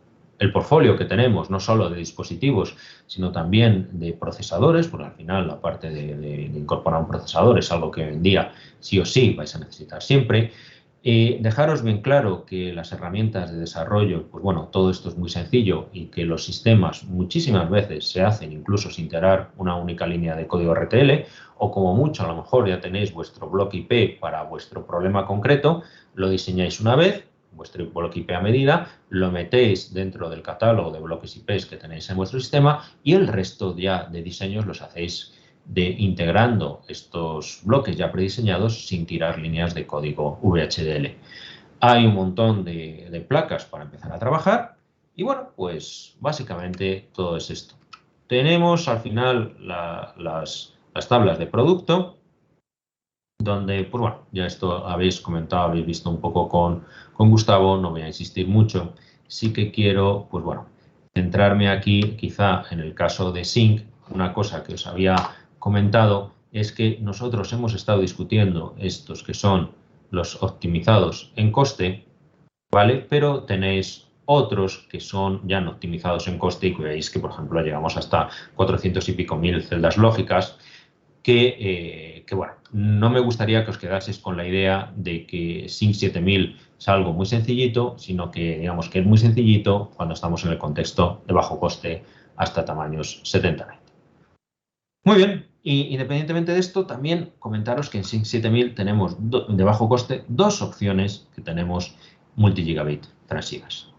portfolio que tenemos, no solo de dispositivos, sino también de procesadores, porque al final la parte de incorporar un procesador es algo que hoy en día sí o sí vais a necesitar siempre. Dejaros bien claro que las herramientas de desarrollo, pues bueno, todo esto es muy sencillo y que los sistemas muchísimas veces se hacen incluso sin integrar una única línea de código RTL o como mucho a lo mejor ya tenéis vuestro bloque IP para vuestro problema concreto, lo diseñáis una vez, vuestro bloque IP a medida, lo metéis dentro del catálogo de bloques IP que tenéis en vuestro sistema y el resto ya de diseños los hacéis integrando estos bloques ya prediseñados sin tirar líneas de código VHDL. Hay un montón de placas para empezar a trabajar y bueno, pues básicamente todo es esto. Tenemos al final las tablas de producto donde, pues bueno, ya esto habéis comentado, habéis visto un poco con Gustavo, no voy a insistir mucho. Sí que quiero, pues bueno, centrarme aquí quizá en el caso de Sync, una cosa que os había comentado es que nosotros hemos estado discutiendo estos que son los optimizados en coste, ¿vale? Pero tenéis otros que son ya no optimizados en coste y que veis que, por ejemplo, llegamos hasta 400 y pico mil celdas lógicas, que bueno, no me gustaría que os quedaseis con la idea de que Sync 7000 es algo muy sencillito, sino que digamos que es muy sencillito cuando estamos en el contexto de bajo coste hasta tamaños 70-20. Muy bien, y independientemente de esto, también comentaros que en Sync 7000 tenemos de bajo coste dos opciones que tenemos multi-gigabit transivas.